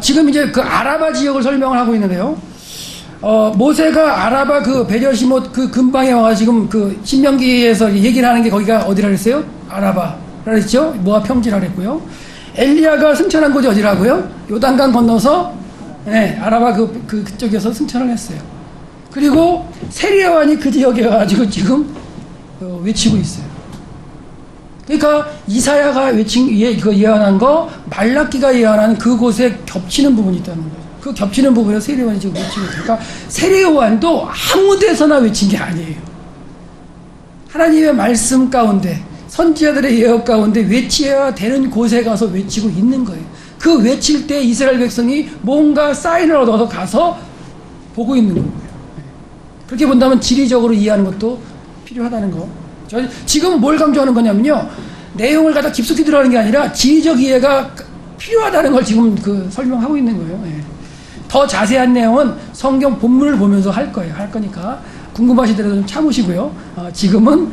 지금 이제 그 아라바 지역을 설명을 하고 있는데요. 모세가 아라바 그 베르시못 그 근방에 와서 지금 그 신명기에서 얘기를 하는 게 거기가 어디라 그랬어요? 아라바라 그랬죠? 모압 평지라 그랬고요. 엘리야가 승천한 곳이 어디라고요? 요단강 건너서, 네, 아라바 그쪽에서 승천을 했어요. 그리고 세리야왕이 그 지역에 와가지고 지금 외치고 있어요. 그러니까 이사야가 예언한 거, 말라기가 예언한 그곳에 겹치는 부분이 있다는 거죠. 그 겹치는 부분에 세리야왕이 지금 외치고 있어요. 그러니까 세리야왕도 아무 데서나 외친 게 아니에요. 하나님의 말씀 가운데, 선지자들의 예언 가운데 외쳐야 되는 곳에 가서 외치고 있는 거예요. 그 외칠 때 이스라엘 백성이 뭔가 사인을 얻어서 가서 보고 있는 거예요. 그렇게 본다면 지리적으로 이해하는 것도 필요하다는 거. 지금은 뭘 강조하는 거냐면요. 내용을 갖다 깊숙이 들어가는 게 아니라 지리적 이해가 필요하다는 걸 지금 설명하고 있는 거예요. 예. 더 자세한 내용은 성경 본문을 보면서 할 거예요. 할 거니까 궁금하시더라도 좀 참으시고요. 지금은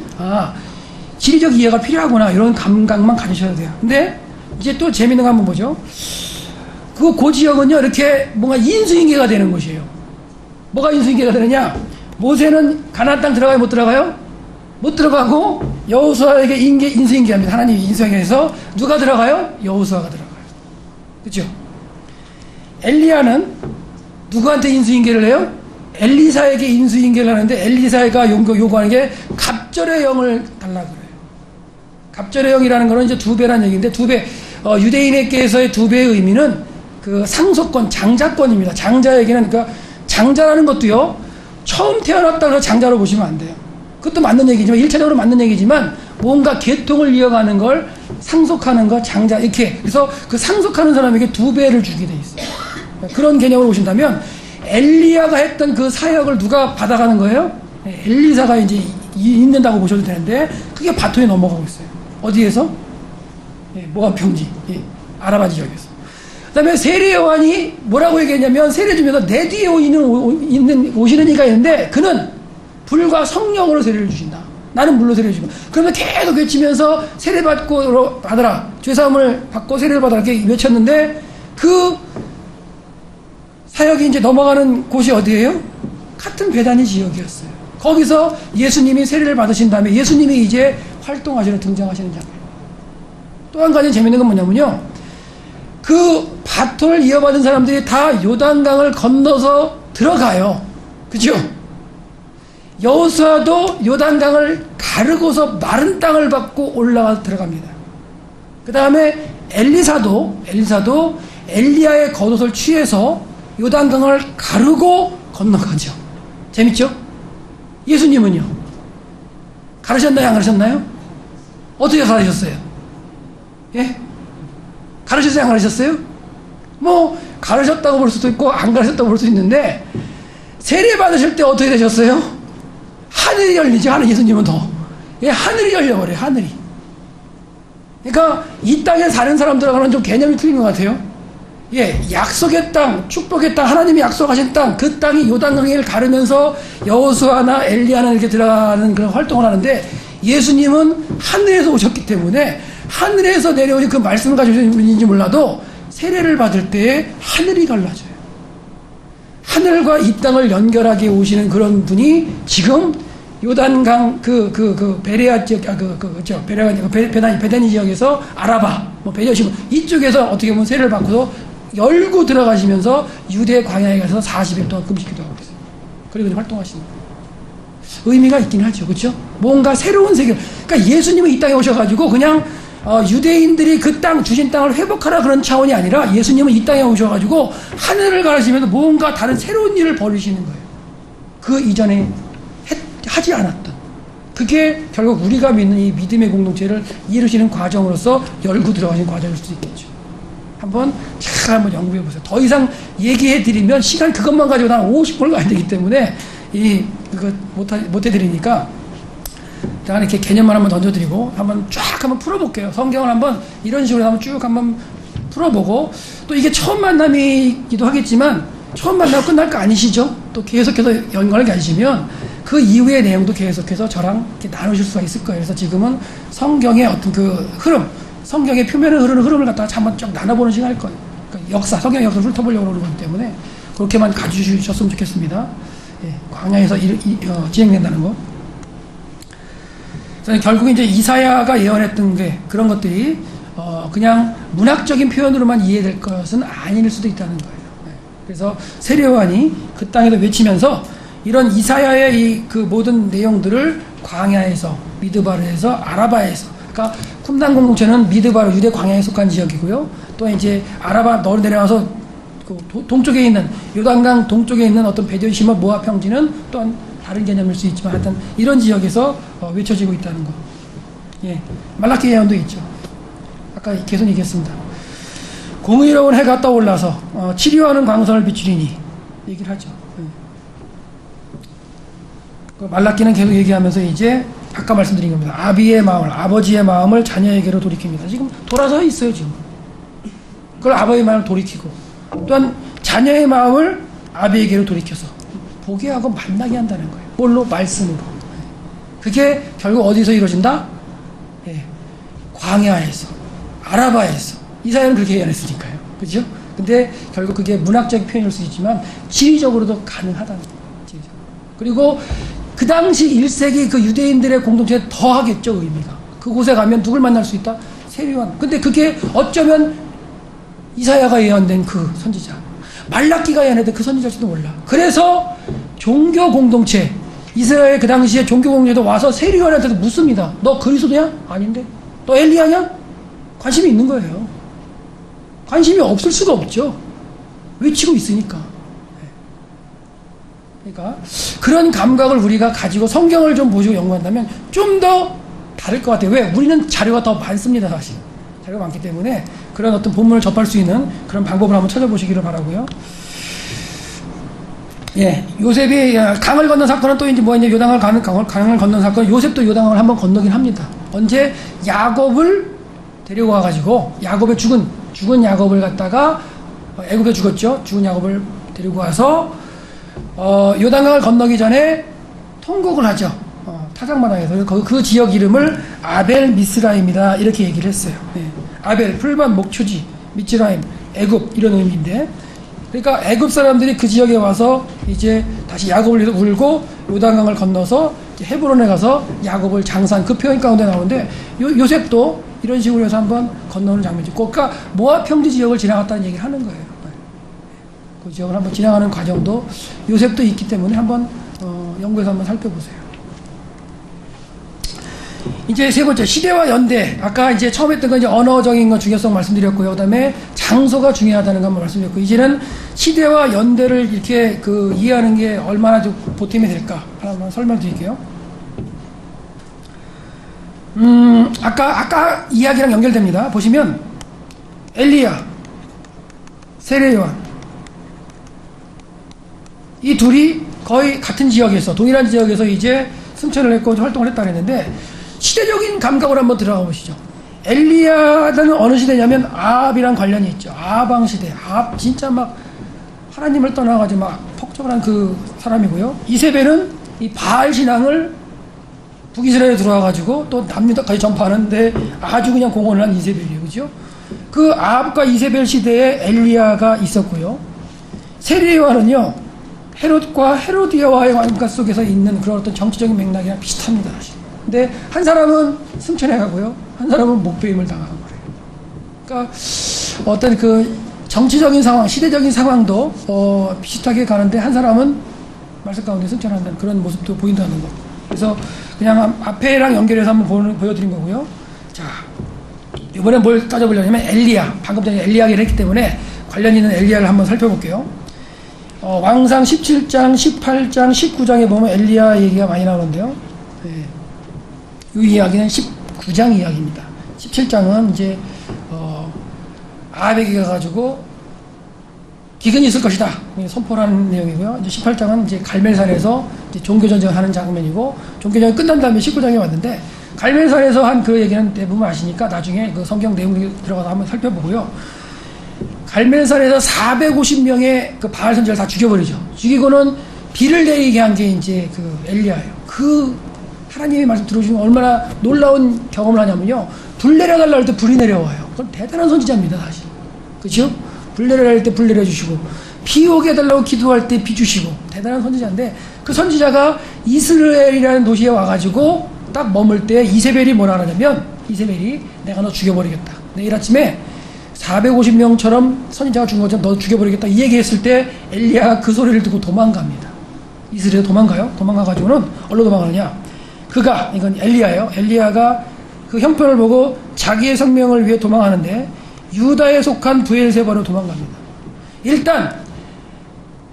지리적 이해가 필요하구나 이런 감각만 가지셔야 돼요. 근데 이제 또 재밌는 거 한번 보죠. 그 지역은요 이렇게 뭔가 인수인계가 되는 곳이에요. 뭐가 인수인계가 되느냐? 모세는 가나안 땅 들어가요? 못 들어가요? 못 들어가고 여호수아에게 인수인계합니다. 하나님이 인수인계해서 누가 들어가요? 여호수아가 들어가요. 그렇죠? 엘리야는 누구한테 인수인계를 해요? 엘리사에게 인수인계를 하는데 엘리사가 요구하는 게 갑절의 영을 달라고 그래요. 갑절의 영이라는 거는 이제 2배라는 얘기인데 2배, 유대인에게서의 2배의 의미는 그 상속권, 장자권입니다. 장자에게는, 그러니까 장자라는 것도요, 처음 태어났다고 해서 장자로 보시면 안 돼요. 그것도 맞는 얘기지만, 1차적으로 맞는 얘기지만, 뭔가 계통을 이어가는 걸 상속하는 거, 장자, 이렇게. 그래서 그 상속하는 사람에게 2배를 주게 돼 있어요. 그런 개념으로 보신다면, 엘리야가 했던 그 사역을 누가 받아가는 거예요? 엘리사가 이제 있는다고 보셔도 되는데, 그게 바톤이 넘어가고 있어요. 어디에서? 모압 평지, 아라바 지역에서. 그 다음에 세례요한이 뭐라고 얘기했냐면, 세례 중에서 내 뒤에 오시는 이가 있는데, 그는 불과 성령으로 세례를 주신다. 나는 물로 세례를 주고. 그러면 계속 외치면서 세례받고 받으라. 죄사함을 받고 세례를 받으라. 이렇게 외쳤는데, 그 사역이 이제 넘어가는 곳이 어디예요? 같은 베다니 지역이었어요. 거기서 예수님이 세례를 받으신 다음에 예수님이 이제 활동하시는, 등장하시는 장면. 또 한 가지 재밌는 건 뭐냐면요. 그 바톤을 이어받은 사람들이 다 요단강을 건너서 들어가요. 그죠? 여호수아도 요단강을 가르고서 마른 땅을 밟고 올라가서 들어갑니다. 그 다음에 엘리사도 엘리야의 겉옷을 취해서 요단강을 가르고 건너가죠. 재밌죠? 예수님은요? 가르셨나요? 안 가르셨나요? 어떻게 가르셨어요? 예? 가르쳤어요? 안 가르쳤어요? 뭐 가르쳤다고 볼 수도 있고 안 가르쳤다고 볼 수도 있는데 세례 받으실 때 어떻게 되셨어요? 하늘이 열리죠. 예수님은 더. 예, 하늘이 열려버려요. 하늘이. 그러니까 이 땅에 사는 사람들하고는 좀 개념이 틀린 것 같아요. 예, 약속의 땅, 축복의 땅, 하나님이 약속하신 땅, 그 땅이 요단강을 가르면서 여호수아나 엘리야나 이렇게 들어가는 그런 활동을 하는데 예수님은 하늘에서 오셨기 때문에 하늘에서 내려오신 그 말씀을 가지고 오신 분인지 몰라도 세례를 받을 때에 하늘이 갈라져요. 하늘과 이 땅을 연결하게 오시는 그런 분이 지금 요단강 베레아 지역, 베다니 지역에서 아라바, 베려시몬 이쪽에서 어떻게 보면 세례를 받고서 열고 들어가시면서 유대 광야에 가서 40일 동안 금식기도 하고 있어요. 그리고 활동하시는 거예요. 의미가 있긴 하죠. 그렇죠? 뭔가 새로운 세계. 그러니까 예수님은 이 땅에 오셔가지고 그냥 유대인들이 그 땅, 주신 땅을 회복하라 그런 차원이 아니라 예수님은 이 땅에 오셔가지고 하늘을 가르시면서 뭔가 다른 새로운 일을 벌이시는 거예요. 그 이전에 하지 않았던. 그게 결국 우리가 믿는 이 믿음의 공동체를 이루시는 과정으로서 열고 들어가신 과정일 수도 있겠죠. 한번 잘 한번 연구해 보세요. 더 이상 얘기해 드리면 시간 그것만 가지고 한 50분을 가야 되기 때문에 그거 못 해드리니까 제가 이렇게 개념만 한번 던져드리고 한번 쫙 한번 풀어볼게요. 성경을 한번 이런 식으로 한번 쭉 한번 풀어보고 또 이게 처음 만남이기도 하겠지만 처음 만나고 끝날 거 아니시죠? 또 계속해서 연관을 가지시면 그 이후의 내용도 계속해서 저랑 이렇게 나누실 수가 있을 거예요. 그래서 지금은 성경의 어떤 그 흐름, 성경의 표면에 흐르는 흐름을 갖다가 한번 쭉 나눠보는 시간일 거예요. 그러니까 역사, 성경 역사를 훑어보려고 그러기 때문에 그렇게만 가주셨으면 좋겠습니다. 예, 광야에서 진행된다는 거. 결국 이제 이사야가 예언했던 게 그런 것들이 그냥 문학적인 표현으로만 이해될 것은 아닐 수도 있다는 거예요. 네. 그래서 세례요한이 그 땅에서 외치면서 이런 이사야의 그 모든 내용들을 광야에서, 미드바르에서, 아라바에서, 그러니까 쿰단 공동체는 미드바르 유대 광야에 속한 지역이고요. 또 이제 아라바 너 내려와서 그 동쪽에 있는 요단강 동쪽에 있는 어떤 베델시몬 모압 평지는 또한 다른 개념일 수 있지만 하여튼 이런 지역에서 외쳐지고 있다는 거. 예, 말라키 예언도 있죠. 아까 계속 얘기했습니다. 공의로운 해가 떠올라서 치료하는 광선을 비추리니 얘기를 하죠. 예. 말라키는 계속 얘기하면서 이제 아까 말씀드린 겁니다. 아비의 마음을, 아버지의 마음을 자녀에게로 돌이킵니다. 지금 돌아서 있어요 지금. 그걸 아버지의 마음을 돌이키고 또한 자녀의 마음을 아비에게로 돌이켜서 보게 하고 만나게 한다는 거예요. 뭘로? 말씀으로. 그게 결국 어디서 이루어진다? 예. 광야에서, 아라바에서. 이사야는 그렇게 예언했으니까요. 그죠? 근데 결국 그게 문학적 표현일 수 있지만 지리적으로도 가능하다는 거예요. 지리적으로. 그리고 그 당시 1세기 그 유대인들의 공동체에 더 하겠죠, 의미가. 그곳에 가면 누굴 만날 수 있다? 세례요한. 근데 그게 어쩌면 이사야가 예언된 그 선지자, 말라키가 예언했던 그 선지자일지도 몰라. 그래서 종교 공동체, 이스라엘 그 당시에 종교 공동체도 와서 세례요한한테도 묻습니다. 너 그리스도냐? 아닌데. 너 엘리야냐? 관심이 있는 거예요. 관심이 없을 수가 없죠. 외치고 있으니까. 그러니까 그런 감각을 우리가 가지고 성경을 좀 보시고 연구한다면 좀 더 다를 것 같아요. 왜? 우리는 자료가 더 많습니다, 사실. 자료가 많기 때문에 그런 어떤 본문을 접할 수 있는 그런 방법을 한번 찾아보시기를 바라고요. 예, 요셉이 강을 건넌 사건은 또 이제 뭐냐, 강을 건넌 사건, 요셉도 요단강을 한번 건너긴 합니다. 언제? 야곱을 데리고 와가지고, 야곱의 죽은 야곱을 갖다가, 애굽에 죽었죠. 죽은 야곱을 데리고 와서, 요단강을 건너기 전에 통곡을 하죠. 타작마당에서. 그 지역 이름을 아벨 미스라임이다. 이렇게 얘기를 했어요. 예. 아벨, 풀밭, 목초지, 미스라임, 애굽, 이런 의미인데, 그러니까 애굽 사람들이 그 지역에 와서 이제 다시 야곱을 위해서 울고 요단강을 건너서 헤브론에 가서 야곱을 장사한 그 표현 가운데 나오는데 요셉도 이런 식으로 해서 한번 건너는 장면이 있고, 그러니까 모압 평지 지역을 지나갔다는 얘기를 하는 거예요. 그 지역을 한번 지나가는 과정도 요셉도 있기 때문에 한번 연구해서 한번 살펴보세요. 이제 세 번째, 시대와 연대. 아까 이제 처음 했던 건 이제 언어적인 거 중요성 말씀드렸고요. 그 다음에 장소가 중요하다는 거 한번 말씀드렸고, 이제는 시대와 연대를 이렇게 이해하는 게 얼마나 좀 보탬이 될까 한번 설명드릴게요. 아까 이야기랑 연결됩니다. 보시면 엘리야, 세례요한, 이 둘이 거의 같은 지역에서, 동일한 지역에서 이제 승천을 했고 활동을 했다 그랬는데, 시대적인 감각으로 한번 들어가 보시죠. 엘리야는 어느 시대냐면 아합이랑 관련이 있죠. 아합왕 시대. 아합 진짜 막 하나님을 떠나가지고 막 폭적을 한 그 사람이고요. 이세벨은 이 바알 신앙을 북이스라엘에 들어와가지고 또 남유다까지 전파하는데 아주 그냥 공헌을 한 이세벨이에요. 그죠? 그 아합과 이세벨 시대에 엘리야가 있었고요. 세례요한은요, 헤롯과 헤로디아와의 왕가 속에서 있는 그런 어떤 정치적인 맥락이랑 비슷합니다. 사실. 근데 한 사람은 승천해 가고요, 한 사람은 목배임을 당하고 그래요. 그러니까 어떤 그 정치적인 상황, 시대적인 상황도 비슷하게 가는데 한 사람은 말씀 가운데 승천한다는 그런 모습도 보인다는 거. 그래서 그냥 앞에랑 연결해서 한번 보여드린 거고요. 자, 이번에 뭘 따져보려면 엘리야, 방금 전에 엘리야 얘기를 했기 때문에 관련 있는 엘리야를 한번 살펴볼게요. 왕상 17장, 18장, 19장에 보면 엘리야 얘기가 많이 나오는데요. 네. 이 이야기는 19장 이야기입니다. 17장은 이제 아합에게 가가지고 기근이 있을 것이다 선포하는 내용이고요. 이제 18장은 이제 갈멜산에서 이제 종교전쟁을 하는 장면이고, 종교전쟁이 끝난 다음에 19장에 왔는데, 갈멜산에서 한 그 얘기는 대부분 아시니까 나중에 그 성경 내용이 들어가서 한번 살펴보고요. 갈멜산에서 450명의 그 바알 선지자를 다 죽여버리죠. 죽이고는 비를 내리게 한 게 이제 그 엘리야예요. 그 하나님의 말씀 들어주시면 얼마나 놀라운 경험을 하냐면요, 불 내려달라 할 때 불이 내려와요. 그건 대단한 선지자입니다, 사실. 그죠? 불 내려갈 때 불 내려주시고 비 오게 해달라고 기도할 때 비 주시고 대단한 선지자인데 그 선지자가 이스라엘이라는 도시에 와가지고 딱 머물 때 이세벨이 뭐라 하냐면 이세벨이 내가 너 죽여버리겠다. 내일 아침에 450명처럼 선지자가 죽은 것처럼 너 죽여버리겠다. 이 얘기했을 때 엘리야가 그 소리를 듣고 도망갑니다. 이스라엘 도망가요. 도망가가지고는 어디로 도망가느냐. 이건 엘리야예요. 엘리야가 그 형편을 보고 자기의 생명을 위해 도망하는데 유다에 속한 브엘세바로 도망갑니다. 일단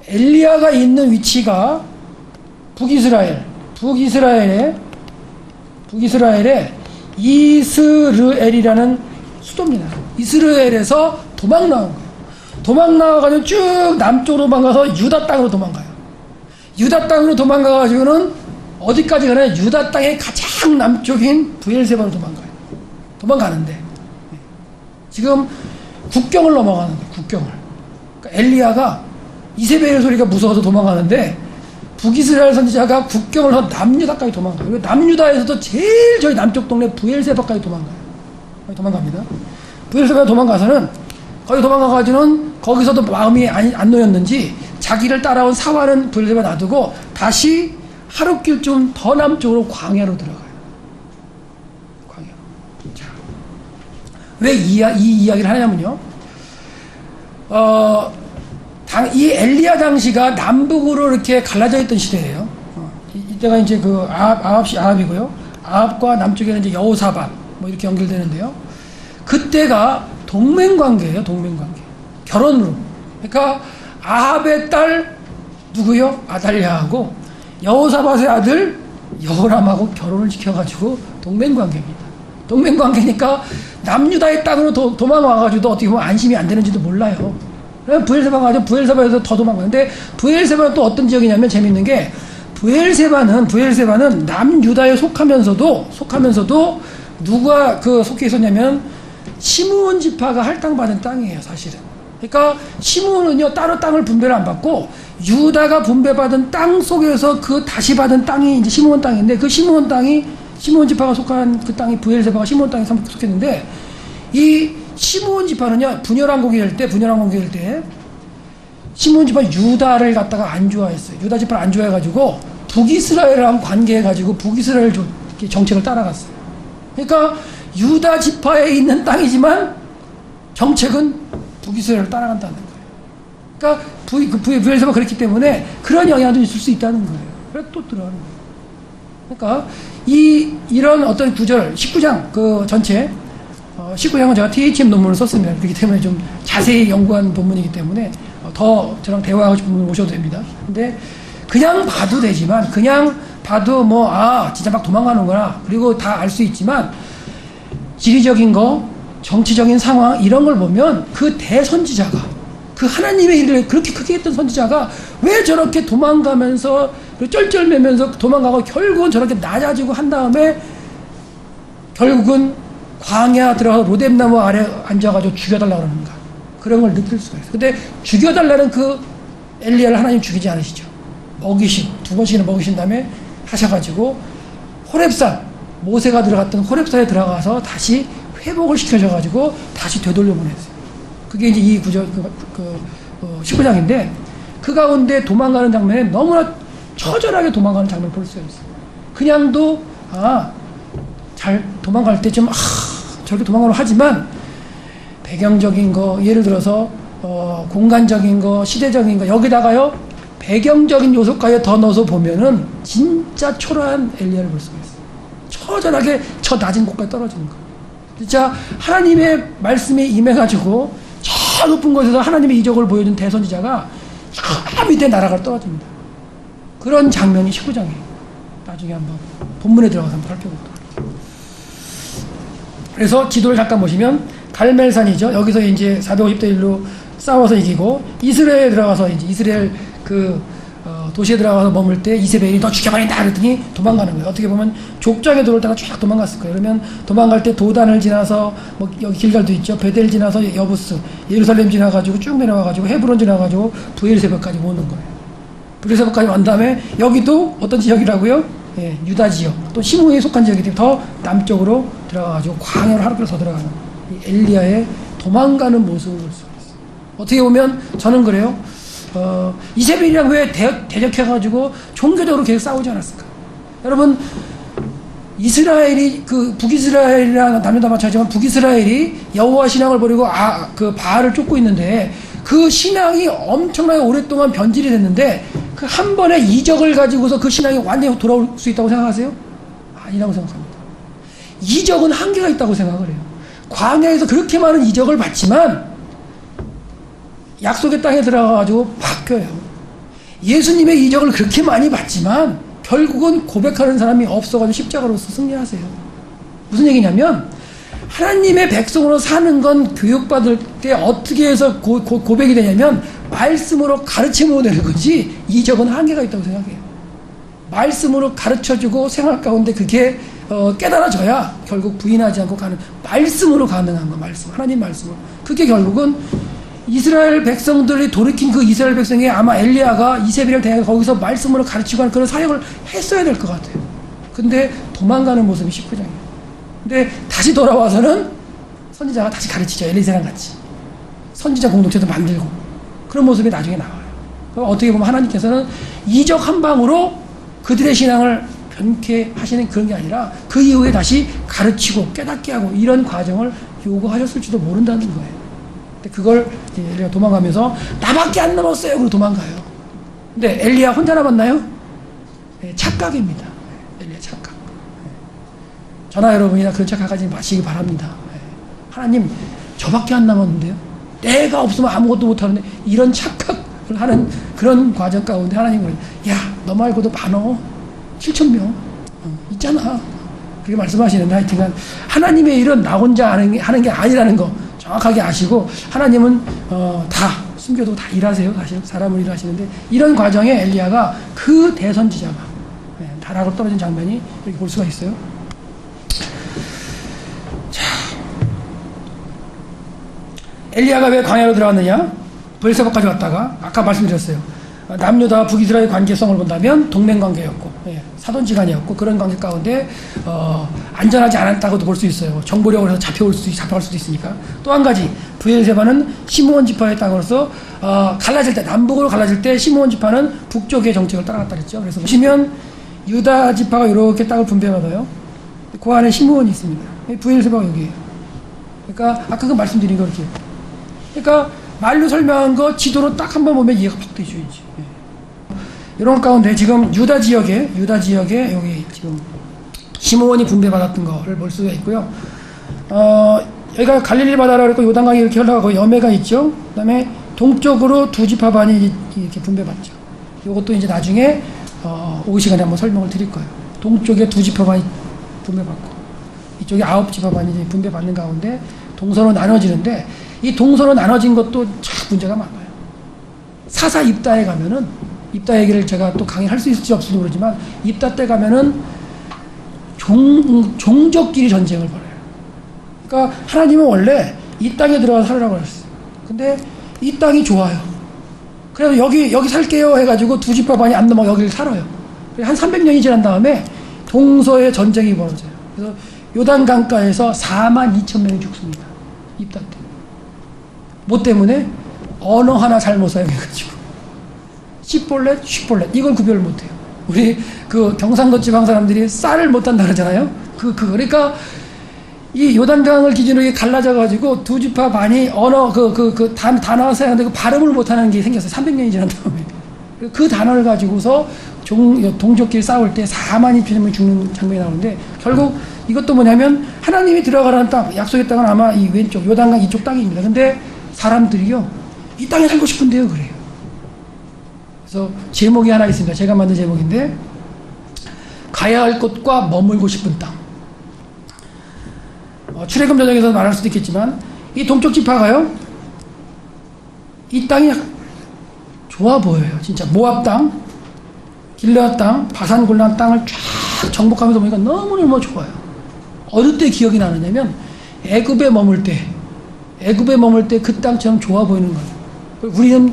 엘리야가 있는 위치가 북이스라엘에 이스르엘이라는 수도입니다. 이스라엘에서 도망 나온 거예요. 도망 나와가지고 쭉 남쪽으로 도망가서 유다 땅으로 도망가요. 유다 땅으로 도망가가지고는 어디까지 가나요? 유다 땅의 가장 남쪽인 브엘세바로 도망가는데 지금 국경을 넘어가는 거예요. 국경을. 그러니까 엘리야가 이세벨의 소리가 무서워서 도망가는데 북이스라엘 선지자가 국경을 한 남유다까지 도망가요. 그리고 남유다에서도 제일 저희 남쪽 동네 브엘세바까지 도망갑니다. 브엘세바에 도망가서는 거기 도망가가지고는 거기서도 마음이 안 놓였는지 자기를 따라온 사활은 브엘세바에 놔두고 다시 하룻길 좀 더 남쪽으로 광야로 들어가요. 광야. 자, 왜 이 이야기를 하냐면요. 이 엘리야 당시가 남북으로 이렇게 갈라져 있던 시대예요. 이때가 이제 그 아합이고요. 아합과 남쪽에는 이제 여호사밧 뭐 이렇게 연결되는데요. 그때가 동맹관계예요. 동맹관계. 결혼으로. 그러니까 아합의 딸 누구요? 아달랴하고 여호사밧의 아들 여호람하고 결혼을 시켜가지고 동맹관계입니다. 동맹관계니까 남유다의 땅으로 도망와가지고 어떻게 보면 안심이 안 되는지도 몰라요. 브엘세바가 가지고 브엘세바에서 더 도망가는데 브엘세바는 또 어떤 지역이냐면 재밌는 게 브엘세바는 남유다에 속하면서도 누가 속해 있었냐면 시므온 지파가 할당받은 땅이에요. 사실은. 그러니까 시므온은요 따로 땅을 분배를 안 받고 유다가 분배받은 땅 속에서 그 다시 받은 땅이 이제 시므온 땅인데 그 시므온 지파가 속한 그 땅이 브엘세바가 시므온 땅에 속했는데 이 시므온 지파는요 분열왕국이 될 때 시므온 지파 유다를 갖다가 안 좋아했어요. 유다 지파를 안 좋아해가지고 북이스라엘랑 관계해가지고 북이스라엘 정책을 따라갔어요. 그러니까 유다 지파에 있는 땅이지만 정책은 북이스라엘을 따라간다는 거예요. 그러니까 브엘세바가 그렇기 때문에 그런 영향도 있을 수 있다는 거예요. 그래서 또 들어가는 거예요. 그러니까 이런 어떤 구절 19장 그 전체 19장은 제가 THM 논문을 썼습니다. 그렇기 때문에 좀 자세히 연구한 본문이기 때문에 더 저랑 대화하고 싶은 분 오셔도 됩니다. 근데 그냥 봐도 되지만 그냥 봐도 진짜 막 도망가는구나 그리고 다 알 수 있지만 지리적인 거 정치적인 상황 이런 걸 보면 그 대선지자가 그 하나님의 일을 그렇게 크게 했던 선지자가 왜 저렇게 도망가면서 쩔쩔매면서 도망가고 결국은 저렇게 낮아지고 한 다음에 결국은 광야 들어가서 로뎀나무 아래 앉아가지고 죽여달라고 그러는가 그런 걸 느낄 수가 있어요. 근데 죽여달라는 그 엘리야를 하나님 죽이지 않으시죠. 두 번씩이나 먹이신 다음에 하셔가지고 호렙산 모세가 들어갔던 호렙산에 들어가서 다시 회복을 시켜줘가지고 다시 되돌려 보냈어요. 그게 이제 이 구절 19장인데 그 가운데 도망가는 장면에 너무나 처절하게 도망가는 장면을 볼 수가 있어요. 그냥도 잘 도망갈 때 좀 저렇게 도망가려 하지만 배경적인 거 예를 들어서 공간적인 거 시대적인 거 여기다가요 배경적인 요소까지 더 넣어서 보면은 진짜 초라한 엘리야를 볼 수가 있어요. 처절하게 저 낮은 곳까지 떨어지는 거. 진짜 하나님의 말씀에 임해가지고 저 높은 곳에서 하나님의 이적을 보여준 대선지자가 저 밑에 나라가 떨어집니다. 그런 장면이 19장이에요. 나중에 한번 본문에 들어가서 한번 살펴보도록 할게요. 그래서 지도를 잠깐 보시면 갈멜산이죠. 여기서 이제 450대 1로 싸워서 이기고 이스라엘에 들어가서 이제 이스라엘 도시에 들어가서 머물 때 이세벨이 너 죽여버린다 그랬더니 도망가는 거예요. 어떻게 보면 족장에 들어올 때가 쫙 도망갔을 거예요. 그러면 도망갈 때 도단을 지나서 여기 길갈도 있죠. 베델 지나서 여부스, 예루살렘 지나가지고 쭉 내려와가지고 헤브론 지나가지고 브엘세바까지 오는 거예요. 브엘세바까지 온 다음에 여기도 어떤 지역이라고요? 유다 지역, 또 시므온에 속한 지역이기 때문에 더 남쪽으로 들어가가지고 광야로 하루를 더 들어가는 이 엘리야의 도망가는 모습을 볼 수가 있어요. 어떻게 보면 저는 그래요. 이세벨이랑 왜 대적해가지고 종교적으로 계속 싸우지 않았을까? 여러분, 이스라엘이 그 북이스라엘이랑 남녀다 마찬가지지만 북이스라엘이 여호와 신앙을 버리고 그 바알을 쫓고 있는데 그 신앙이 엄청나게 오랫동안 변질이 됐는데 그 한 번의 이적을 가지고서 그 신앙이 완전히 돌아올 수 있다고 생각하세요? 아니라고 생각합니다. 이적은 한계가 있다고 생각을 해요. 광야에서 그렇게 많은 이적을 받지만 약속의 땅에 들어가가지고 바뀌어요. 예수님의 이적을 그렇게 많이 받지만 결국은 고백하는 사람이 없어가지고 십자가로서 승리하세요. 무슨 얘기냐면 하나님의 백성으로 사는 건 교육받을 때 어떻게 해서 고백이 되냐면 말씀으로 가르침으로 되는 거지 이적은 한계가 있다고 생각해요. 말씀으로 가르쳐주고 생활 가운데 그게 깨달아져야 결국 부인하지 않고 가는 말씀으로 가능한 거 말씀 하나님 말씀으로 그게 결국은 이스라엘 백성들이 돌이킨 그 이스라엘 백성이 아마 엘리야가 이세벨을 대해 거기서 말씀으로 가르치고 하는 그런 사역을 했어야 될 것 같아요. 근데 도망가는 모습이 19장이에요. 근데 다시 돌아와서는 선지자가 다시 가르치죠. 엘리사랑 같이 선지자 공동체도 만들고 그런 모습이 나중에 나와요. 어떻게 보면 하나님께서는 이적 한 방으로 그들의 신앙을 변케 하시는 그런 게 아니라 그 이후에 다시 가르치고 깨닫게 하고 이런 과정을 요구하셨을지도 모른다는 거예요. 근데 그걸 엘리야가 도망가면서 나밖에 안 남았어요. 그러고 도망가요. 근데 엘리야 혼자 남았나요? 네, 착각입니다. 엘리야 착각. 저나 여러분이나 그런 착각하지 마시기 바랍니다. 하나님 저밖에 안 남았는데요. 내가 없으면 아무것도 못하는데 이런 착각을 하는 그런 과정 가운데 하나님은 야 너 말고도 많어 7,000명 있잖아 그렇게 말씀하시는데 하여튼간 하나님의 일은 나 혼자 하는 게 아니라는 거 정확하게 아시고 하나님은 다 숨겨도 다 일하세요. 사실 사람을 일하시는데 이런 과정에 엘리야가 그 대선지자가 다락으로 떨어진 장면이 이렇게 볼 수가 있어요. 자, 엘리야가 왜 광야로 들어갔느냐? 브엘세바까지 왔다가 아까 말씀드렸어요. 남유다 북이스라엘 관계성을 본다면 동맹관계였고 사돈지간이었고 그런 관계 가운데 안전하지 않았다고도 볼 수 있어요. 정보력으로 해서 잡혀갈 수도 있으니까. 또 한 가지 브엘세바는 시므온 지파의 땅으로서 갈라질 때 남북으로 갈라질 때 시므온 지파는 북쪽의 정책을 따라갔다 그랬죠. 그래서 보시면 유다 지파가 이렇게 땅을 분배받아요. 그 안에 시므온이 있습니다. 브엘세바가 여기에요. 그러니까 아까 그 말씀드린 거 이렇게. 그러니까 말로 설명한 거 지도로 딱 한 번 보면 이해가 팍 되죠. 이런 가운데 지금 유다 지역에 여기 지금 시므온이 분배받았던 거를 볼 수가 있고요. 여기가 갈릴리 바다라고 했고 요단강이 이렇게 흘러가고 여매가 있죠. 그다음에 동쪽으로 두 지파 반이 이렇게 분배받죠. 이것도 이제 나중에 오후 시간에 한번 설명을 드릴 거예요. 동쪽에 두 지파 반이 분배받고 이쪽에 9지파 반이 분배받는 가운데 동서로 나눠지는데 이 동서로 나눠진 것도 참 문제가 많아요. 사사 입다에 가면은 입다 얘기를 제가 또 강의할 수 있을지 없을지 모르지만 입다 때 가면은 종족끼리 전쟁을 벌여요. 그러니까 하나님은 원래 이 땅에 들어가서 살으라고 했어요. 근데 이 땅이 좋아요. 그래서 여기 살게요 해가지고 두 지파 반이 안 넘어 여기를 살아요. 한 300년이 지난 다음에 동서의 전쟁이 벌어져요. 그래서 요단강가에서 42,000명이 죽습니다. 입다 때. 뭐 때문에? 언어 하나 잘못 사용해가지고. 씨볼렛, 쉬볼렛. 이걸 구별을 못해요. 우리 그 경상도 지방 사람들이 쌀을 못한다 그러잖아요. 그러니까 이 요단강을 기준으로 갈라져가지고 두 지파 반이 언어, 단어 사용하는데 그 발음을 못하는 게 생겼어요. 300년이 지난 다음에. 그 단어를 가지고서 동족끼리 싸울 때 42,000명이 죽는 장면이 나오는데 결국 이것도 뭐냐면 하나님이 들어가라는 땅, 약속의 땅은 아마 이 왼쪽, 요단강 이쪽 땅입니다. 근데 사람들이요, 이 땅에 살고 싶은데요, 그래요. 그래서 제목이 하나 있습니다. 제가 만든 제목인데, 가야 할 곳과 머물고 싶은 땅. 출애굽 전역에서 말할 수도 있겠지만, 이 동쪽 지파가요, 이 땅이 좋아 보여요. 진짜 모압 땅, 길르앗 땅, 바산 골란 땅을 쫙 정복하면서 보니까 너무너무 좋아요. 어느 때 기억이 나느냐면 애굽에 머물 때 그 땅처럼 좋아 보이는 거예요. 우리는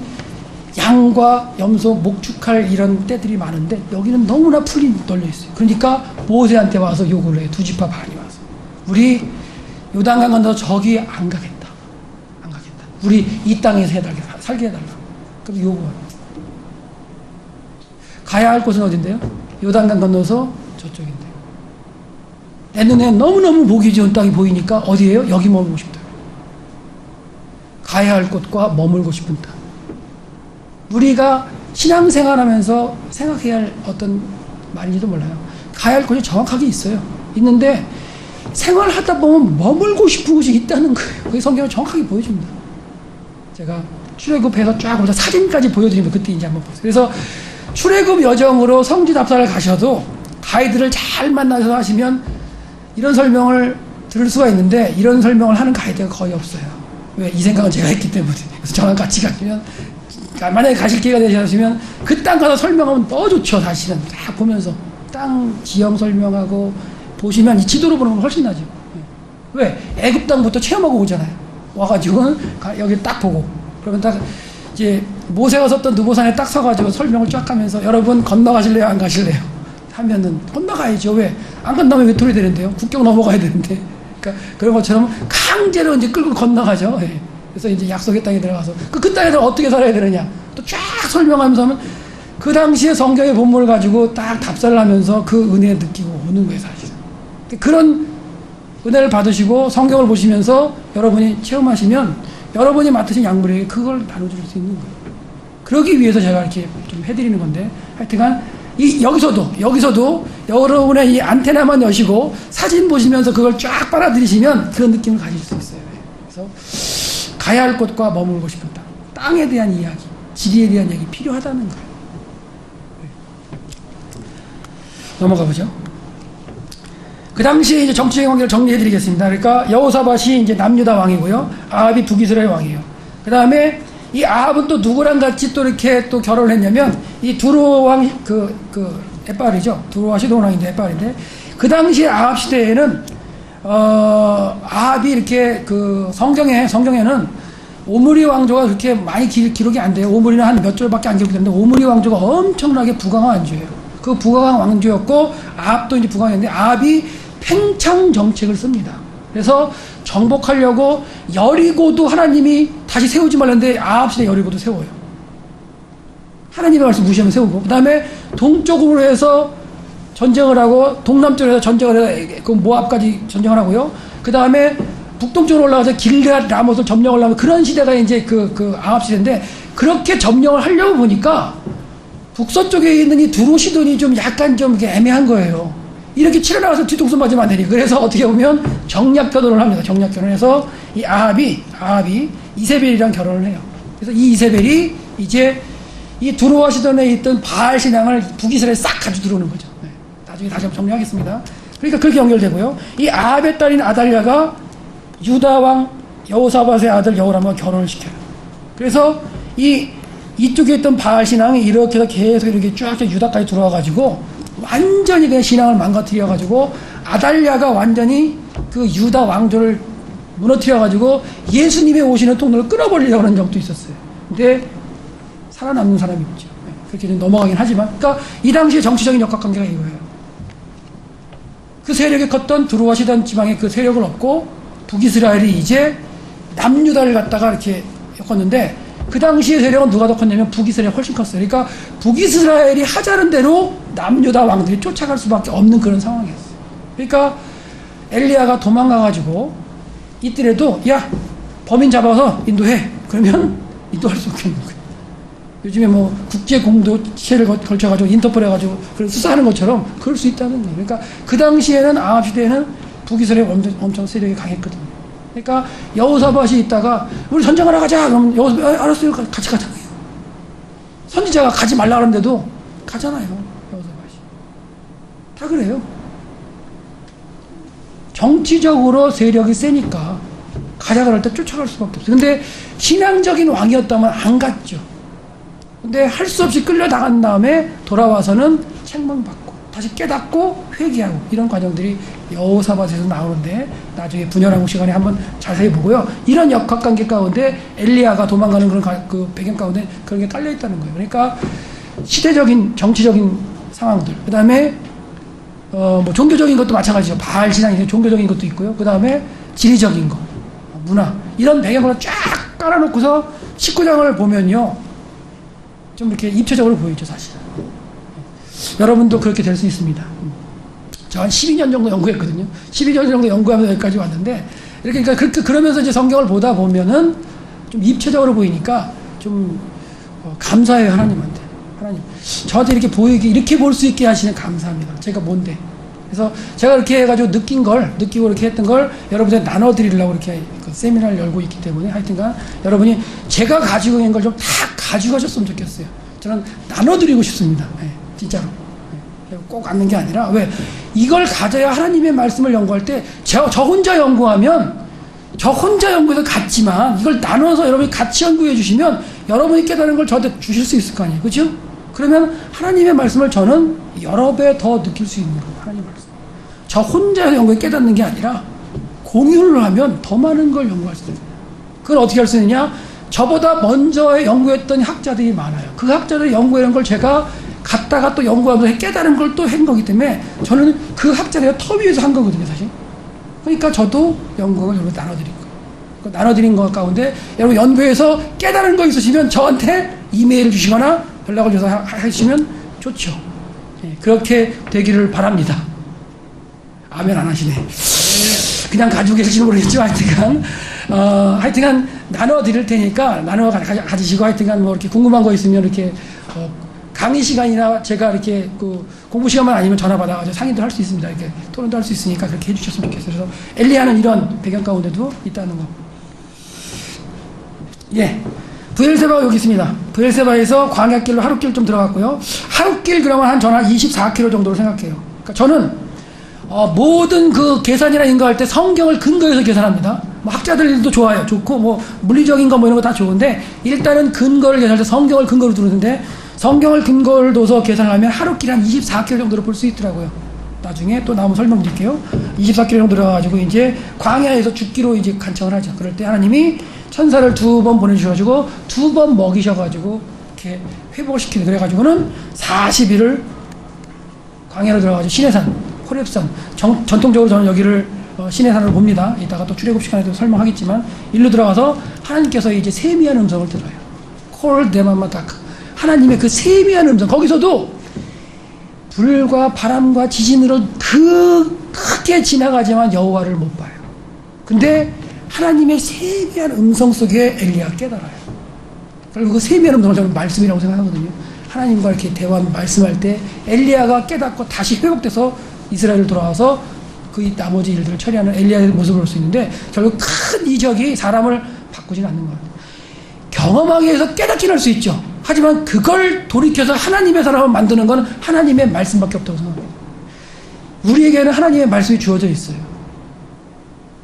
양과 염소, 목축할 이런 때들이 많은데 여기는 너무나 풀이 널려 있어요. 그러니까 모세한테 와서 요구를 해요. 두 지파 반이 와서 우리 요단강 건너 저기 안 가겠다. 우리 이 땅에서 살게 해달라. 그럼 요구합니다. 가야 할 곳은 어딘데요? 요단강 건너서 저쪽인데. 내 눈에 너무너무 보기 좋은 땅이 보이니까 어디예요? 여기 머물고 싶다. 가야 할 곳과 머물고 싶은 땅. 우리가 신앙생활하면서 생각해야 할 어떤 말인지도 몰라요. 가야 할 곳이 정확하게 있어요. 있는데 생활하다 보면 머물고 싶은 곳이 있다는 거예요. 그게 성경을 정확하게 보여줍니다. 제가 출애굽해서 쫙 보다 사진까지 보여드리면 그때 이제 한번 보세요. 그래서 출애굽 여정으로 성지 답사를 가셔도 가이드를 잘 만나서 하시면 이런 설명을 들을 수가 있는데 이런 설명을 하는 가이드가 거의 없어요. 왜? 이 생각은 제가 했기 때문에. 그래서 저랑 같이 가시면 만약에 가실 기회가 되셨으면 그 땅 가서 설명하면 더 좋죠. 사실은 딱 보면서 땅 지형 설명하고 보시면 이 지도로 보는 건 훨씬 나죠. 왜? 애굽 땅부터 체험하고 오잖아요. 와가지고는 여기 딱 보고 그러면 딱 이제 모세가 섰던 느보산에 딱 서가지고 설명을 쫙 하면서 여러분 건너가실래요? 안 가실래요? 하면은 건너가야죠. 왜? 안 건너면 외톨이 되는데요. 국경 넘어가야 되는데. 그러니까 그런 것처럼 강제로 이제 끌고 건너가죠. 예. 그래서 이제 약속의 땅에 들어가서 그 땅에서 어떻게 살아야 되느냐 또 쫙 설명하면서 하면 그 당시에 성경의 본문을 가지고 딱 답사를 하면서 그 은혜 느끼고 오는 거예요, 사실은. 그런 은혜를 받으시고 성경을 보시면서 여러분이 체험하시면 여러분이 맡으신 양물에게 그걸 나눠줄 수 있는 거예요. 그러기 위해서 제가 이렇게 좀 해드리는 건데 하여튼간 여기서도 여러분의 이 안테나만 여시고 사진 보시면서 그걸 쫙 빨아들이시면 그런 느낌을 가질 수 있어요. 그래서 가야 할 곳과 머물고 싶은 땅, 땅에 대한 이야기, 지리에 대한 이야기 필요하다는 거예요. 넘어가 보죠. 그 당시에 이제 정치적인 관계를 정리해 드리겠습니다. 그러니까 여호사밧이 이제 남유다 왕이고요. 아합이 북이스라엘 왕이에요. 그 다음에 이 아합은 또 누구랑 같이 또 이렇게 또 결혼을 했냐면 이 두로 왕 에빨이죠. 두로와 시돈 왕인데 에빨인데 그 당시에 아합 시대에는 아합이 이렇게 그 성경에는 오므리 왕조가 그렇게 많이 기록이 안 돼요. 오므리는 한 몇 절밖에 안 기록되는데 오므리 왕조가 엄청나게 부강한 왕조예요. 그 부강한 왕조였고 아합도 이제 부강했는데 아합이 팽창 정책을 씁니다. 그래서 정복하려고 여리고도 하나님이 다시 세우지 말랐는데 아합 시대 여리고도 세워요. 하나님의 말씀 무시하면 세우고 그 다음에 동쪽으로 해서 전쟁을 하고 동남쪽으로 해서 전쟁을 해서 그 모압까지 전쟁을 하고요. 그 다음에 북동쪽으로 올라가서 길앗 라못을 점령을 하면 그런 시대가 이제 그 아합 시대인데 그렇게 점령을 하려고 보니까 북서쪽에 있는 이 두로시돈이 좀 약간 좀 이렇게 애매한 거예요. 이렇게 치러 나가서 뒤통수 맞으면 안 되니까. 그래서 어떻게 보면 정략 결혼을 합니다. 정략 결혼해서 이 아합이 이세벨이랑 결혼을 해요. 그래서 이 이세벨이 이제 이 두로와 시돈에 있던 바알 신앙을 북이스라엘에 싹 가지고 들어오는 거죠. 네. 나중에 다시 한번 정리하겠습니다. 그러니까 그렇게 연결되고요. 이 아합의 딸인 아달랴가 유다 왕 여호사밧의 아들 여호람과 결혼을 시켜요. 그래서 이쪽에 있던 바알 신앙이 이렇게 해서 계속 이렇게 쫙 유다까지 들어와가지고 완전히 그냥 신앙을 망가뜨려가지고 아달랴가 완전히 그 유다 왕조를 무너뜨려가지고 예수님의 오시는 통로를 끊어버리려고 하는 적도 있었어요. 근데 살아남는 사람이 없죠. 그렇게 넘어가긴 하지만, 그러니까 이 당시의 정치적인 역학관계가 이거예요. 그 세력이 컸던 두로와 시돈 지방의 그 세력을 얻고 북이스라엘이 이제 남유다를 갖다가 이렇게 엮었는데 그 당시의 세력은 누가 더 컸냐면 북이스라엘이 훨씬 컸어요. 그러니까 북이스라엘이 하자는 대로 남유다 왕들이 쫓아갈 수밖에 없는 그런 상황이었어요. 그러니까 엘리야가 도망가가지고 있더라도 야 범인 잡아서 인도해. 그러면 인도할 수 없겠는 거예요. 요즘에 뭐 국제 공도체를 걸쳐가지고 인터폴 해가지고 그걸 수사하는 것처럼 그럴 수 있다는 거예요. 그러니까 그 당시에는 아합 시대에는 북이스라엘 엄청 세력이 강했거든요. 그러니까 여호사밧이 있다가 우리 전쟁하러 가자. 그럼 여호사밧 알았어요. 같이 가자. 선지자가 가지 말라 그러는데도 가잖아요. 여호사밧이. 다 그래요. 정치적으로 세력이 세니까 가자 그럴 때 쫓아갈 수밖에 없어요. 근데 신앙적인 왕이었다면 안 갔죠. 근데 할 수 없이 끌려나간 다음에 돌아와서는 책망받고 다시 깨닫고 회개하고 이런 과정들이 여호사밧에서 나오는데 나중에 분열왕국 시간에 한번 자세히 보고요. 이런 역학관계 가운데 엘리야가 도망가는 그런 그 배경 가운데 그런 게 깔려 있다는 거예요. 그러니까 시대적인 정치적인 상황들, 그 다음에 뭐 종교적인 것도 마찬가지죠. 바알 신앙이 종교적인 것도 있고요. 그 다음에 지리적인 거, 문화 이런 배경으로 쫙 딱 깔아놓고서 19장을 보면요. 좀 이렇게 입체적으로 보이죠, 사실. 여러분도 그렇게 될 수 있습니다. 저 한 12년 정도 연구했거든요. 12년 정도 연구하면서 여기까지 왔는데, 이렇게, 그러니까 그러면서 이제 성경을 보다 보면은 좀 입체적으로 보이니까 좀 감사해요, 하나님한테. 하나님. 저한테 이렇게 보이게, 이렇게 볼 수 있게 하시는 감사합니다. 제가 뭔데. 그래서 제가 이렇게 해가지고 느끼고 이렇게 했던 걸 여러분한테 나눠드리려고 이렇게 그 세미나를 열고 있기 때문에 하여튼간 여러분이 제가 가지고 있는 걸 좀 다 가지고 가셨으면 좋겠어요. 저는 나눠드리고 싶습니다. 네, 진짜로. 네, 꼭 앉는 게 아니라, 왜? 이걸 가져야 하나님의 말씀을 연구할 때, 저 혼자 연구하면, 저 혼자 연구해서 같지만, 이걸 나눠서 여러분이 같이 연구해 주시면, 여러분이 깨달은 걸 저한테 주실 수 있을 거 아니에요. 그죠? 그러면 하나님의 말씀을 저는 여러 배 더 느낄 수 있는 거예요. 하나님 말씀. 저 혼자 연구에 깨닫는 게 아니라, 공유를 하면 더 많은 걸 연구할 수 있어요. 그걸 어떻게 할 수 있느냐? 저보다 먼저 연구했던 학자들이 많아요. 그 학자들이 연구한 걸 제가 갔다가 또 연구하면서 깨달은 걸 또 한 거기 때문에 저는 그 학자들의 터 위에서 한 거거든요, 사실. 그러니까 저도 연구를 여러분 나눠드린 거예요. 그 나눠드린 것 가운데 여러분 연구해서 깨달은 거 있으시면 저한테 이메일을 주시거나 연락을 줘서 하시면 좋죠. 네, 그렇게 되기를 바랍니다. 아멘 안 하시네. 그냥 가지고 계실지 모르겠지만 하여튼간 나눠 드릴 테니까 나눠 가지시고 하여튼간 뭐 이렇게 궁금한 거 있으면 이렇게 강의 시간이나 제가 이렇게 그 공부 시간만 아니면 전화 받아가지고 상의도 할 수 있습니다. 이렇게 토론도 할 수 있으니까 그렇게 해주셨으면 좋겠어요. 그래서 엘리야는 이런 배경 가운데도 있다는 거. 예. 브엘세바가 여기 있습니다. 브엘세바에서 광야길로 하룻길 좀 들어갔고요. 하룻길 그러면 한 전화 24km 정도로 생각해요. 그러니까 저는 모든 그 계산이나 인가할 때 성경을 근거해서 계산합니다. 뭐 학자들도 좋아요. 좋고, 뭐, 물리적인 거 뭐 이런 거 다 좋은데, 일단은 근거를 계산할 때 성경을 근거로 두는데, 성경을 근거를 둬서 계산을 하면 하루길 한 24km 정도로 볼 수 있더라고요. 나중에 또 나오면 설명드릴게요. 24km 정도 들어가가지고 이제 광야에서 죽기로 이제 간청을 하죠. 그럴 때 하나님이 천사를 2번 보내주셔가지고 2번 먹이셔가지고 이렇게 회복을 시키는, 그래가지고는 40일을 광야로 들어가가지고 시내산, 호렙산, 전통적으로 저는 여기를 시내산으로 봅니다. 이따가 또 출애굽 시간에도 설명하겠지만, 일로 들어가서 하나님께서 이제 세미한 음성을 들어요. 콜 데마마다크. 하나님의 그 세미한 음성, 거기서도 불과 바람과 지진으로 크게 지나가지만 여호와를 못 봐요. 근데 하나님의 세미한 음성 속에 엘리야가 깨달아요. 그리고 그 세미한 음성을 저는 말씀이라고 생각하거든요. 하나님과 이렇게 대화하면 말씀할 때 엘리야가 깨닫고 다시 회복돼서 이스라엘을 돌아와서 그 나머지 일들을 처리하는 엘리야의 모습을 볼 수 있는데, 결국 큰 이적이 사람을 바꾸지는 않는 것 같아요. 경험하기 위해서 깨닫긴 할 수 있죠. 하지만 그걸 돌이켜서 하나님의 사람을 만드는 건 하나님의 말씀밖에 없다고 생각합니다. 우리에게는 하나님의 말씀이 주어져 있어요.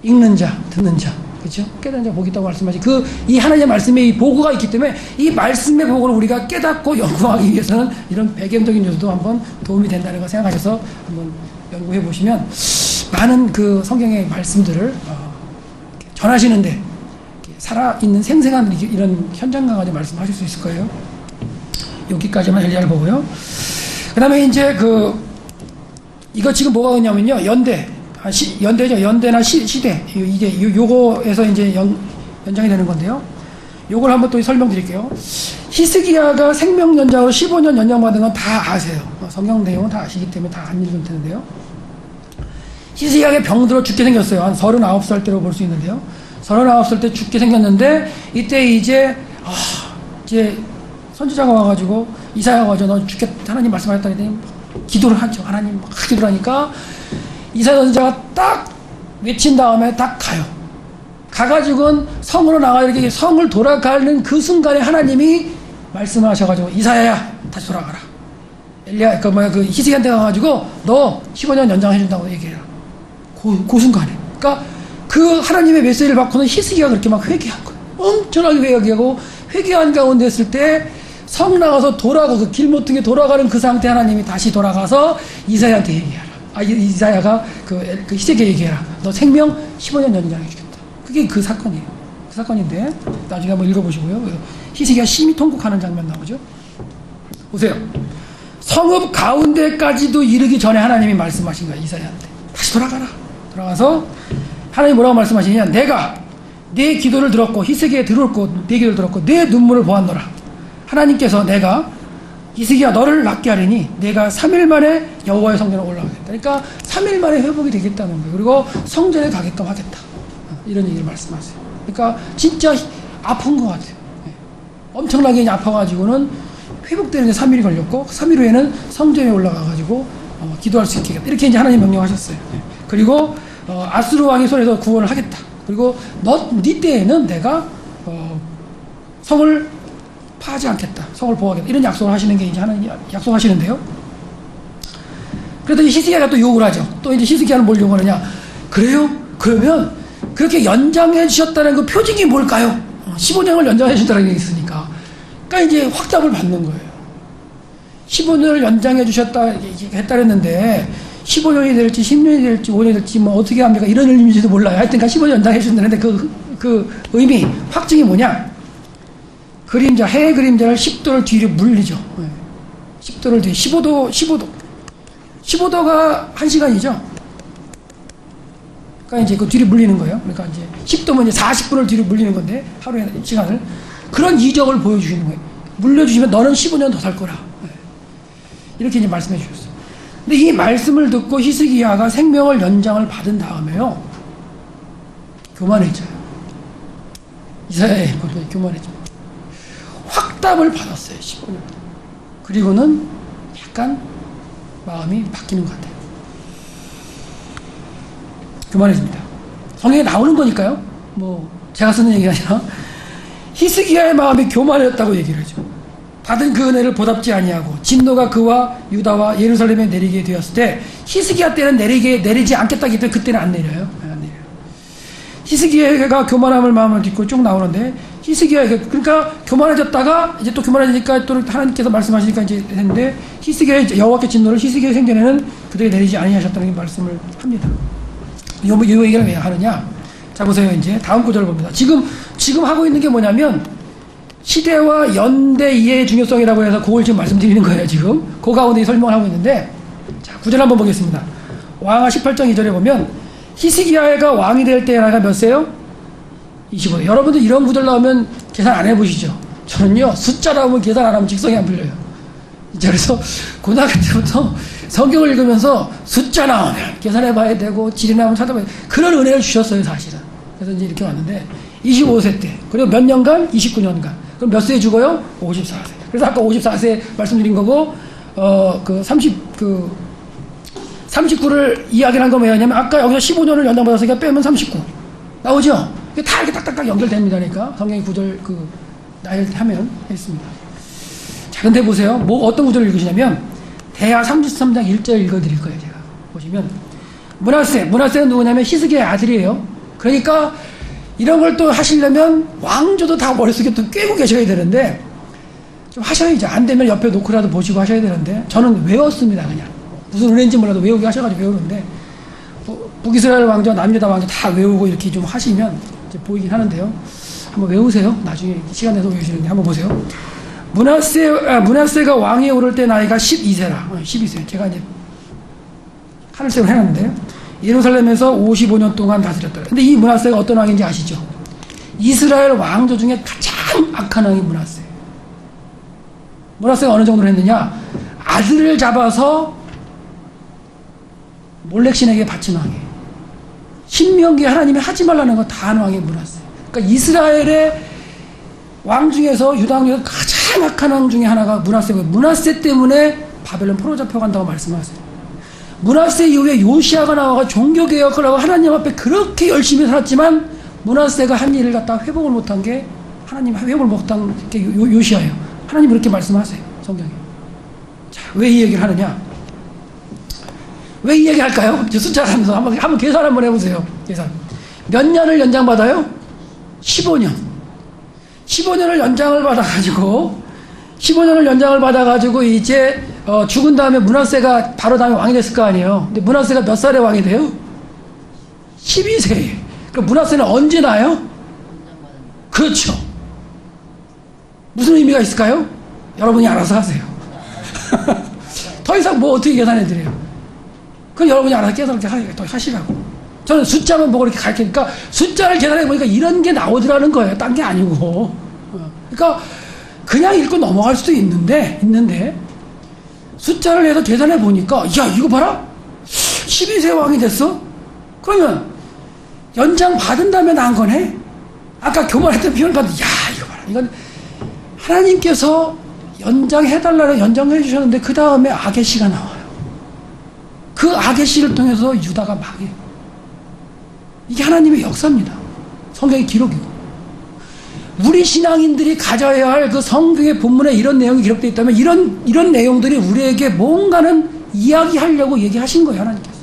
읽는 자, 듣는 자, 그렇죠? 깨닫는 자 복이 있다고 말씀하시. 이 하나님의 말씀에 이 보고가 있기 때문에 이 말씀의 보고를 우리가 깨닫고 연구하기 위해서는 이런 배경적인 요소도 한번 도움이 된다는 걸 생각하셔서 한번 연구해 보시면 많은 그 성경의 말씀들을 전하시는데 살아있는 생생한 이런 현장감 가지고 말씀하실 수 있을 거예요. 여기까지만 엘리야를 보고요. 그 다음에 이제 이거 지금 뭐가 있냐면요. 연대죠. 연대나 시대. 이게 요거에서 이제 연장이 되는 건데요. 요걸 한번 또 설명드릴게요. 히스기야가 생명연장으로 15년 연장받은 건 다 아세요. 성경 내용은 다 아시기 때문에 다 안 읽을 텐데요. 히스기야가 병들어 죽게 생겼어요. 한 39살 때로 볼 수 있는데요. 39살 때 죽게 생겼는데, 이때 이제 선지자가 와가지고, 이사야가 와가지고, 너 죽겠다, 하나님 말씀하셨다니, 기도를 하죠. 하나님 막 기도를 하니까, 이사야 선지자가 딱 외친 다음에 딱 가요. 가가지고는 성으로 나가 이렇게 성을 돌아가는 그 순간에 하나님이 말씀하셔가지고, 이사야야, 다시 돌아가라. 그 히스기야한테 가가지고, 너 15년 연장해준다고 얘기해라. 그 순간에. 그러니까, 그 하나님의 메시지를 받고는 히스기야가 그렇게 막 회개한 거예요. 엄청나게 회개하고, 회개한 가운데 있을 때, 성 나가서 그 길모퉁이 돌아가는 그 상태 하나님이 다시 돌아가서 이사야한테 얘기하라. 이사야가 그 히스기야 얘기해라. 너 생명 15년 연장해 주겠다. 그게 그 사건이에요. 그 사건인데, 나중에 한번 읽어보시고요. 히스기야 심히 통곡하는 장면 나오죠. 보세요. 성읍 가운데까지도 이르기 전에 하나님이 말씀하신 거야, 이사야한테. 다시 돌아가라. 돌아가서, 하나님이 뭐라고 말씀하시냐. 내가 내 기도를 들었고 히스기야에 들었고 내 기도를 들었고 내 눈물을 보았노라. 하나님께서 내가 히스기야 너를 낫게 하리니 내가 3일 만에 여호와의 성전에 올라가겠다. 그러니까 3일 만에 회복이 되겠다는 거예요. 그리고 성전에 가게끔 하겠다. 이런 얘기를 말씀하세요. 그러니까 진짜 아픈 것 같아요. 엄청나게 아파가지고는 회복되는데 3일이 걸렸고 3일 후에는 성전에 올라가가지고 기도할 수 있게 이렇게 이제 하나님 명령하셨어요. 그리고 아스루 왕의 손에서 구원을 하겠다. 그리고 네 때에는 내가 성을 파하지 않겠다. 성을 보호하겠다. 이런 약속을 하시는 게 이제 하나님 약속하시는데요. 그랬더니 히스기야가 또 욕을 하죠. 또 이제 히스기야는 뭘 요구하느냐? 그래요? 그러면 그렇게 연장해 주셨다는 그 표징이 뭘까요? 15년을 연장해 주셨다는 게 있으니까. 그러니까 이제 확답을 받는 거예요. 15년을 연장해 주셨다 했다랬는데 15년이 될지 10년이 될지 5년이 될지 뭐 어떻게 합니까? 이런 의미인지도 몰라요. 하여튼 15년 연장해 주셨는데 그 의미, 확증이 뭐냐? 그림자, 해의 그림자를 10도를 뒤로 물리죠. 10도를 뒤로, 15도가 1시간이죠. 그러니까 이제 그 뒤로 물리는 거예요. 그러니까 이제 10도면 이제 40분을 뒤로 물리는 건데, 하루의 시간을. 그런 이적을 보여주시는 거예요. 물려주시면 너는 15년 더 살 거라. 이렇게 이제 말씀해 주셨어요. 근데 이 말씀을 듣고 히스기야가 생명을 연장을 받은 다음에요. 교만해져요. 이사야의 교만해져요. 확답을 받았어요. 15년. 그리고는 약간 마음이 바뀌는 것 같아요. 교만해집니다. 성경에 나오는 거니까요. 뭐 제가 쓰는 얘기가 아니라 히스기야의 마음이 교만해졌다고 얘기를 하죠. 받은 그 은혜를 보답지 아니하고 진노가 그와 유다와 예루살렘에 내리게 되었을 때 히스기야 때는 내리지 않겠다기 때문에 그때는 안 내려요. 안 내려요. 히스기야가 교만함을 마음을 딛고 쭉 나오는데 히스기야가 그러니까 교만해졌다가 이제 또 교만해지니까 또 하나님께서 말씀하시니까 이제 했는데 히스기야의 여호와께 진노를 히스기야의 생전에는 그들이 내리지 아니하셨다는 말씀을 합니다. 요 얘기를 왜 하느냐? 자 보세요. 이제 다음 구절을 봅니다. 지금 하고 있는 게 뭐냐면 시대와 연대 이해의 중요성이라고 해서 그걸 지금 말씀드리는 거예요. 지금 그 가운데 설명을 하고 있는데 자 구절 한번 보겠습니다. 왕하 18장 2절에 보면 히스기야가 왕이 될 때 나이가 몇 세요? 25세. 여러분들 이런 구절 나오면 계산 안 해보시죠? 저는요 숫자 나오면 계산 안 하면 직성이 안 풀려요. 그래서 고등학교 때부터 성경을 읽으면서 숫자 나오면 계산해봐야 되고 지리 나오면 찾아봐야 되고 그런 은혜를 주셨어요 사실은. 그래서 이제 이렇게 왔는데 25세 때 그리고 몇 년간? 29년간. 그럼 몇 세에 죽어요? 54세. 그래서 아까 54세 말씀드린 거고 그 39를 이야기한 건 뭐냐면 아까 여기서 15년을 연장받았으니까 빼면 39 나오죠? 이게 다 이렇게 딱딱딱 연결됩니다. 그러니까 성경의 구절 그 나열 하면 했습니다. 자 근데 보세요. 뭐 어떤 구절을 읽으시냐면 대하 33장 1절 읽어드릴 거예요. 제가 보시면 문하세는 누구냐면 히스기야의 아들이에요. 그러니까 이런 걸 또 하시려면 왕조도 다 머릿속에 또 꿰고 계셔야 되는데 좀 하셔야죠. 안 되면 옆에 놓고라도 보시고 하셔야 되는데 저는 외웠습니다. 그냥 무슨 은혜인지 몰라도 외우게 하셔가지고 외우는데 북이스라엘 왕조, 남유다 왕조 다 외우고 이렇게 좀 하시면 이제 보이긴 하는데요. 한번 외우세요. 나중에 시간 내서 외우시는데 한번 보세요. 문하세가 왕위에 오를 때 나이가 12세라. 12세. 제가 이제 하늘색을 해놨는데요. 예루살렘에서 55년 동안 다스렸다. 근데 이 문하세가 어떤 왕인지 아시죠? 이스라엘 왕조 중에 가장 악한 왕이 문하세예요. 문하세가 어느 정도로 했느냐? 아들을 잡아서 몰렉신에게 바친 왕이에요. 신명기에 하나님이 하지 말라는 거 다 하는 왕이 문하세. 그러니까 이스라엘의 왕 중에서 유다 왕 중에서 가장 악한 왕 중에 하나가 문하세고 문하세 때문에 바벨론 포로 잡혀간다고 말씀하세요. 문하세 이후에 요시아가 나와가 종교개혁을 하고 하나님 앞에 그렇게 열심히 살았지만 문하세가 한 일을 갖다 회복을 못한 게 하나님 회복을 못한 게 요시아예요. 하나님 그렇게 말씀하세요. 성경에. 자, 왜 이 얘기를 하느냐? 왜 이 얘기 할까요? 숫자를 하면서 한번 계산 한번 해보세요. 계산. 몇 년을 연장받아요? 15년. 15년을 연장을 받아가지고 이제 죽은 다음에 문하세가 바로 다음에 왕이 됐을 거 아니에요. 근데 문하세가 몇 살에 왕이 돼요? 12세에. 그럼 문하세는 언제 나요? 그렇죠. 무슨 의미가 있을까요? 여러분이 알아서 하세요. 더 이상 뭐 어떻게 계산해 드려요? 그건 여러분이 알아서 계산을 하시라고. 저는 숫자만 보고 이렇게 가르치니까 숫자를 계산해 보니까 이런 게 나오더라는 거예요. 딴 게 아니고. 그러니까 그냥 읽고 넘어갈 수도 있는데 숫자를 해서 계산해 보니까 야 이거 봐라 12세 왕이 됐어? 그러면 연장 받은 다음에 난 거네? 아까 교만했던 표현 가도 야 이거 봐라 이건 하나님께서 연장해달라고 연장해 주셨는데 그 다음에 아게시가 나와요. 그 아게시를 통해서 유다가 망해. 이게 하나님의 역사입니다. 성경의 기록이고. 우리 신앙인들이 가져야 할 그 성경의 본문에 이런 내용이 기록되어 있다면 이런 내용들이 우리에게 뭔가는 이야기하려고 얘기하신 거예요. 하나님께서.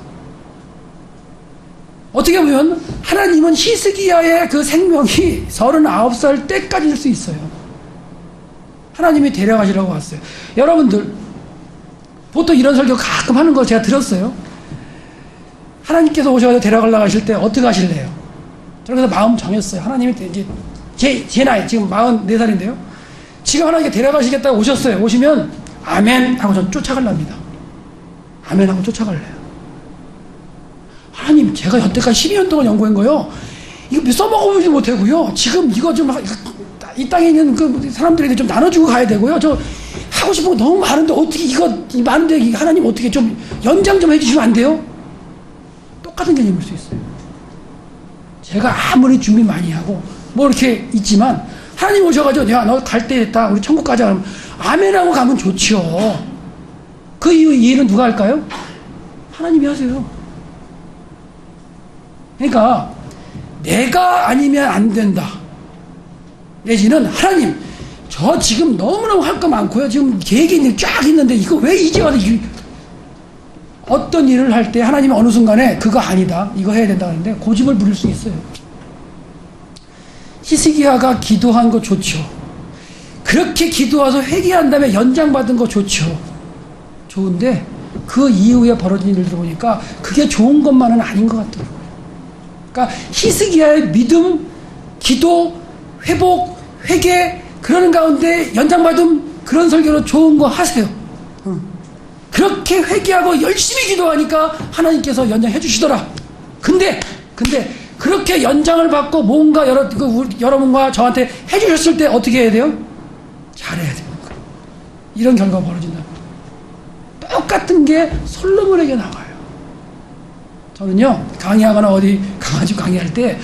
어떻게 보면 하나님은 히스기야의 그 생명이 39살 때까지일 수 있어요. 하나님이 데려가시라고 왔어요. 여러분들 보통 이런 설교 가끔 하는 거 제가 들었어요. 하나님께서 오셔서 데려가려고 하실 때 어떻게 하실래요? 저는 그래서 마음 정했어요. 하나님이 이제 제 나이 지금 44살인데요. 지금 하나님께 데려가시겠다고 오셨어요. 오시면 아멘 하고 전 쫓아가랍니다. 아멘 하고 쫓아갈래요. 하나님 제가 여태까지 12년 동안 연구한 거요. 이거 써먹어보지 못하고요. 지금 이거 좀 이 땅에 있는 그 사람들에게 좀 나눠주고 가야 되고요. 저 하고 싶은 거 너무 많은데 어떻게 이 많은데 하나님 어떻게 좀 연장 좀 해주시면 안 돼요? 똑같은 개념일 수 있어요. 제가 아무리 준비 많이 하고 뭐 이렇게 있지만 하나님 오셔가지고 야 너 갈 때 됐다 우리 천국 가자 그러면 아멘하고 가면 좋지요. 그 이후 이해는 누가 할까요? 하나님이 하세요. 그러니까 내가 아니면 안 된다 내지는 하나님 저 지금 너무너무 할 거 많고요. 지금 계획이 쫙 있는데 이거 왜 이제 와서 어떤 일을 할 때 하나님은 어느 순간에 그거 아니다 이거 해야 된다 하는데 고집을 부릴 수 있어요. 히스기야가 기도한 거 좋죠. 그렇게 기도해서 회개한 다음에 연장받은 거 좋죠. 좋은데 그 이후에 벌어진 일들 보니까 그게 좋은 것만은 아닌 것 같더라고요. 그러니까 히스기야의 믿음, 기도, 회복, 회개 그러는 가운데 연장받음 그런 설교로 좋은 거 하세요. 그렇게 회개하고 열심히 기도하니까 하나님께서 연장해 주시더라. 근데 그렇게 연장을 받고 뭔가 여러분과 저한테 해 주셨을 때 어떻게 해야 돼요? 잘해야 돼요. 이런 결과가 벌어진다. 똑같은 게 솔로몬에게 나와요. 저는요 강의하거나 어디 가가지고 강의할 때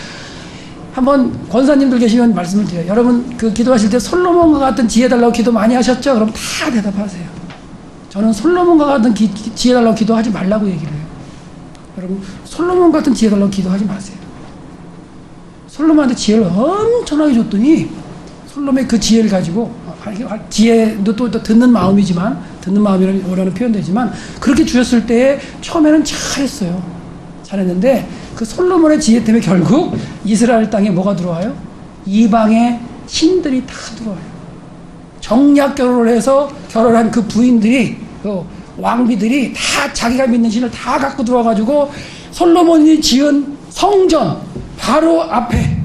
한번 권사님들 계시면 말씀을 드려요. 여러분 그 기도하실 때 솔로몬과 같은 지혜 달라고 기도 많이 하셨죠? 그럼 다 대답하세요. 저는 솔로몬과 같은 지혜 달라고 기도하지 말라고 얘기를 해요. 여러분 솔로몬 같은 지혜 달라고 기도하지 마세요. 솔로몬한테 지혜를 엄청나게 줬더니 솔로몬의 그 지혜를 가지고 지혜도 또 듣는 마음이지만 듣는 마음이라는 표현되지만 그렇게 주셨을 때에 처음에는 잘했는데 그 솔로몬의 지혜 때문에 결국 이스라엘 땅에 뭐가 들어와요? 이방의 신들이 다 들어와요. 정략 결혼을 해서 결혼한 그 부인들이 그 왕비들이 다 자기가 믿는 신을 다 갖고 들어와가지고 솔로몬이 지은 성전 바로 앞에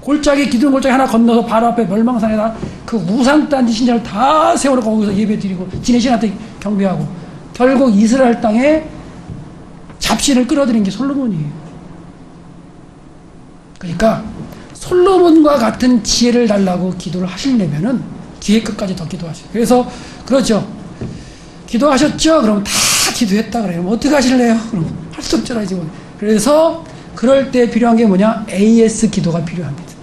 골짜기 기둥 골짜기 하나 건너서 바로 앞에 멸망산에다 그 우상단지 신전을 다 세워놓고 거기서 예배드리고 지네신한테 경배하고 결국 이스라엘 땅에 잡신을 끌어들인 게 솔로몬이에요. 그러니까 솔로몬과 같은 지혜를 달라고 기도를 하시려면은 기회 끝까지 더 기도하셔요. 그래서 그렇죠. 기도하셨죠? 그럼 다 기도했다 그래요. 그럼 어떻게 하실래요? 그럼 할 수 없잖아요 지금. 그래서 그럴 때 필요한 게 뭐냐? AS 기도가 필요합니다.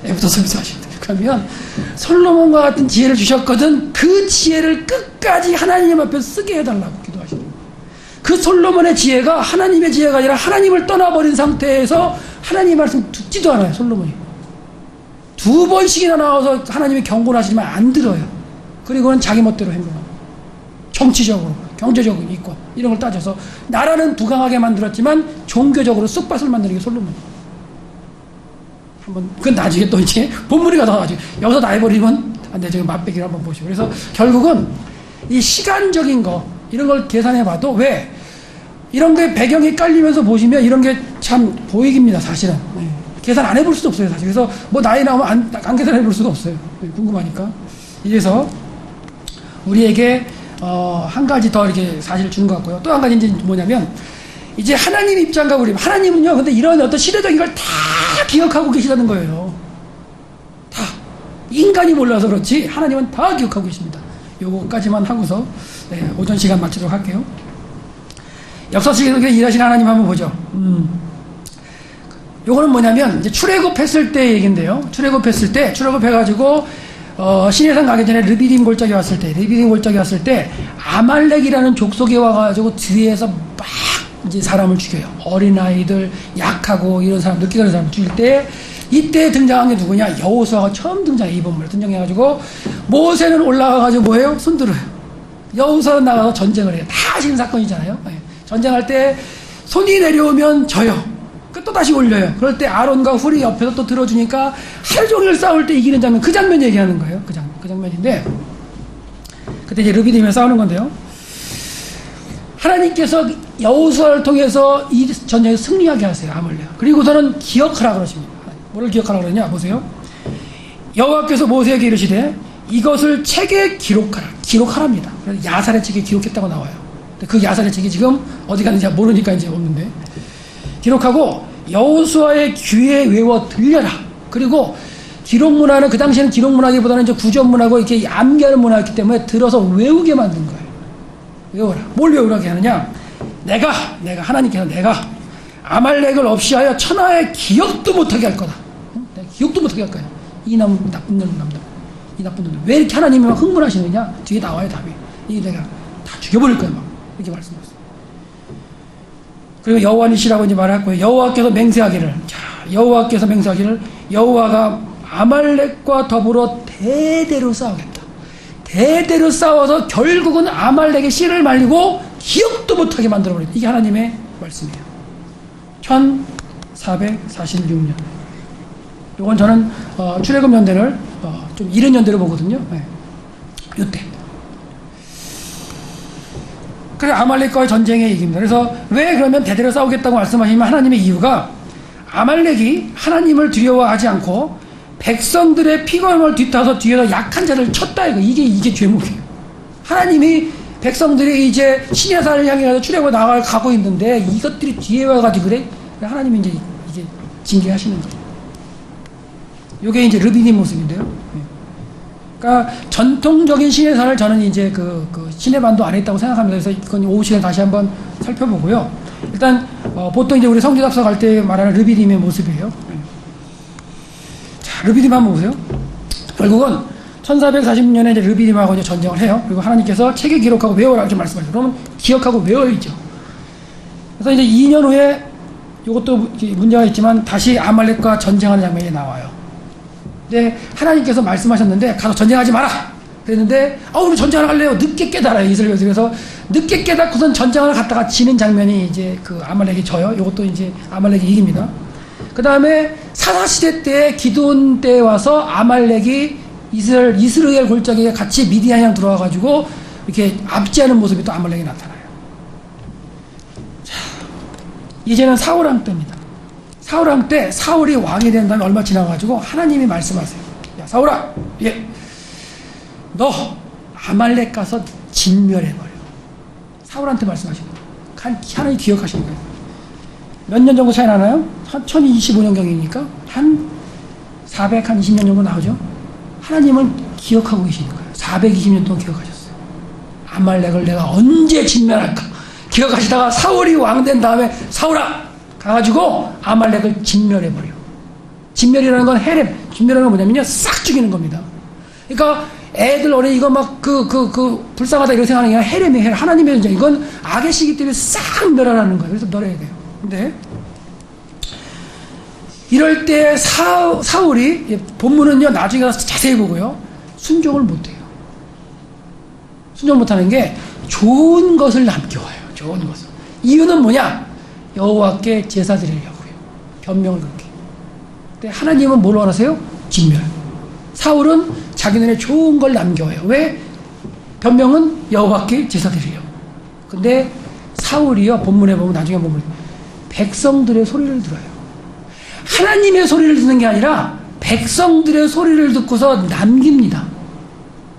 애부터 서비스 하실 때. 그러면 솔로몬과 같은 지혜를 주셨거든 그 지혜를 끝까지 하나님 앞에 쓰게 해달라고 기도하시는 거예요. 그 솔로몬의 지혜가 하나님의 지혜가 아니라 하나님을 떠나버린 상태에서 하나님 말씀 듣지도 않아요. 솔로몬이 2번씩이나 나와서 하나님이 경고를 하시지만 안 들어요. 그리고는 자기 멋대로 행동하고 정치적으로 경제적으로 이권 이런 걸 따져서 나라는 부강하게 만들었지만 종교적으로 쑥밭을 만드는 게 솔로몬이에요. 한번 그건 나중에 또 이제 본문이 가서 나중에 여기서 다 해버리면 안 돼. 저기 맛배기를 한번 보시고 그래서 결국은 이 시간적인 거 이런 걸 계산해봐도 왜 이런 게 배경이 깔리면서 보시면 이런 게 참 보이깁니다. 사실은 계산 안 해볼 수도 없어요. 사실 그래서 뭐 나이 나오면 안 계산해볼 수가 없어요. 궁금하니까. 이래서 우리에게 한 가지 더 이렇게 사실을 주는 것 같고요. 또 한 가지 이제 뭐냐면 이제 하나님 입장과 우리 하나님은요, 근데 이런 어떤 시대적인 걸 다 기억하고 계시다는 거예요. 다 인간이 몰라서 그렇지 하나님은 다 기억하고 계십니다. 요거까지만 하고서 오전 시간 마치도록 할게요. 역사책에서 일하시는 하나님 한번 보죠. 요거는 뭐냐면 이제 출애굽했을 때 얘긴데요. 출애굽해가지고 시내산 가기 전에 르비딤 골짜기 왔을 때 아말렉이라는 족속에 와가지고 뒤에서 막 이제 사람을 죽여요. 어린아이들, 약하고 이런 사람, 늦게 가는 사람 죽일 때 이때 등장한 게 누구냐? 여호수아가 처음 등장해. 이번물에 등장해가지고 모세는 올라가가지고 뭐해요? 손들어요. 여호수아는 나가서 전쟁을 해요. 다 아시는 사건이잖아요. 전쟁할 때 손이 내려오면 져요. 또 다시 올려요. 그럴 때 아론과 훌이 옆에서 또 들어주니까 하루 종일 싸울 때 이기는 장면, 그 장면 얘기하는 거예요. 그 장면인데, 그때 이제 르비딤에 싸우는 건데요. 하나님께서 여호수아를 통해서 이 전쟁에 승리하게 하세요. 아말렉. 그리고서는 기억하라 그러십니다. 뭐를 기억하라 그러냐? 보세요. 여호와께서 모세에게 이르시되 이것을 책에 기록하라. 기록하랍니다. 야살의 책에 기록했다고 나와요. 그 야살의 책이 지금 어디 갔는지 모르니까 이제 없는데, 기록하고 여호수아의 귀에 외워 들려라. 그리고 기록문화는 그 당시에는 기록문화기보다는 이제 구전문화고 이렇게 암기하는 문화였기 때문에 들어서 외우게 만든 거예요. 외워라. 뭘 외우라게 하느냐? 내가 하나님께서 내가 아말렉을 없이 하여 천하의 기억도 못하게 할 거다. 내가 기억도 못하게 할 거야. 이 나쁜 놈들. 이 나쁜 놈들. 왜 이렇게 하나님이 막 흥분하시느냐? 뒤에 나와요 답이. 이 내가 다 죽여버릴 거야 막. 이렇게 말씀하셨어요. 그리고 여호와니시라고 이제 말했고요. 여호와께서 맹세하기를, 여호와께서 맹세하기를, 여호와가 아말렉과 더불어 대대로 싸우겠다. 대대로 싸워서 결국은 아말렉의 씨를 말리고 기억도 못하게 만들어버린다. 이게 하나님의 말씀이에요. 1446년. 이건 저는 출애굽 연대를 좀 이른 연대로 보거든요. 이때. 그래 아말렉과의 전쟁의 얘기입니다. 그래서 왜 그러면 대대로 싸우겠다고 말씀하시면 하나님의 이유가 아말렉이 하나님을 두려워하지 않고 백성들의 피곤함을 뒤따서 뒤에서 약한 자를 쳤다 이거 이게 죄목이에요. 하나님이 백성들이 이제 시내산을 향해 출애굽 나가고 있는데 이것들이 뒤에 와가지고 그래 하나님이 이제 징계하시는 거예요. 이게 이제 르비딤 모습인데요. 그러니까 전통적인 시내산을 저는 이제 그 시내반도 안에 있다고 생각합니다. 그래서 이건 오후 시간에 다시 한번 살펴보고요. 일단 보통 이제 우리 성지답사 갈 때 말하는 르비딤의 모습이에요. 자, 르비딤 한번 보세요. 결국은 1446년에 이제 르비딤하고 이제 전쟁을 해요. 그리고 하나님께서 책에 기록하고 외워라 이렇게 말씀하세요. 그러면 기억하고 외워야죠. 그래서 이제 2년 후에 이것도 문제가 있지만 다시 아말렉과 전쟁하는 장면이 나와요. 근데 하나님께서 말씀하셨는데 가서 전쟁하지 마라 그랬는데 우리 전쟁하러 갈래요. 늦게 깨달아요. 이스라엘 그래서 늦게 깨닫고선 전쟁을 갔다가 지는 장면이 이제 그 아말렉이 져요. 이것도 이제 아말렉이 이깁니다. 그 다음에 사사시대 때 기드온 때 와서 아말렉이 이스라엘 골짜기에 같이 미디안이랑 들어와가지고 이렇게 압제하는 모습이 또 아말렉이 나타나요. 자, 이제는 사울왕 때입니다. 사울왕 때 사울이 왕이 된 다음에 얼마 지나가지고 하나님이 말씀하세요. 야 사울아, 너 아말렉 가서 진멸해버려. 사울한테 말씀하시는 거예요. 하나님 기억하시는 거예요. 몇 년 정도 차이 나나요? 1025년경이니까 한 420년 정도 나오죠. 하나님은 기억하고 계시는 거예요. 420년 동안 기억하셨어요. 아말렉을 내가 언제 진멸할까 기억하시다가 사울이 왕 된 다음에 사울아 가가지고 아말렉을 진멸해버려. 진멸이라는 건 헤렘. 진멸이라는 건 뭐냐면요 싹 죽이는 겁니다. 그러니까 애들 어린이 이거 막 불쌍하다 이런 생각하는 게 아니라 헤렘이에요. 하나님의 전쟁. 이건 악의 시기 때문에 싹 멸하라는 거예요. 그래서 멸해야 돼요. 근데 이럴 때 사울이 본문은요 나중에 가서 자세히 보고요 순종을 못해요. 순종 못하는 게 좋은 것을 남겨와요. 좋은 것을. 이유는 뭐냐? 여호와께 제사 드리려고요. 변명을 그렇게. 근데 하나님은 뭘 원하세요? 진멸. 사울은 자기 눈에 좋은 걸 남겨와요. 왜? 변명은 여호와께 제사 드리려고. 근데 사울이요 본문에 보면 나중에 보면 백성들의 소리를 들어요. 하나님의 소리를 듣는 게 아니라 백성들의 소리를 듣고서 남깁니다.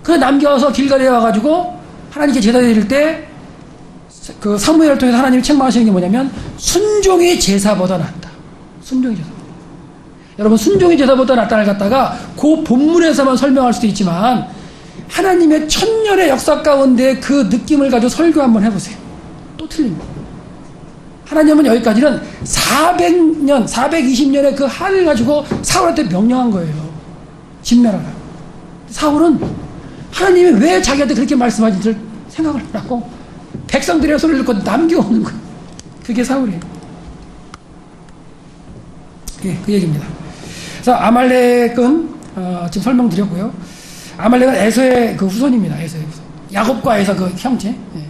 그 남겨와서 길갈리에 와가지고 하나님께 제사 드릴 때 그 사무엘을 통해서 하나님이 책망하시는 게 뭐냐면 순종이 제사보다 낫다. 순종이 제사. 여러분 순종이 제사보다 낫다를 갖다가 그 본문에서만 설명할 수도 있지만 하나님의 천년의 역사 가운데 그 느낌을 가지고 설교 한번 해보세요. 또 틀립니다. 하나님은 여기까지는 400년, 420년의 그 한을 가지고 사울한테 명령한 거예요. 진멸하라. 사울은 하나님이 왜 자기한테 그렇게 말씀하신지를 생각을 하고 백성들의 소리를 듣고 남겨오는 거예요. 그게 사울이에요. 예, 그 얘기입니다. 그래서 아말렉은 지금 설명드렸고요. 아말렉은 에서의 그 후손입니다. 에서의 후손. 야곱과 에서 그 형제. 예.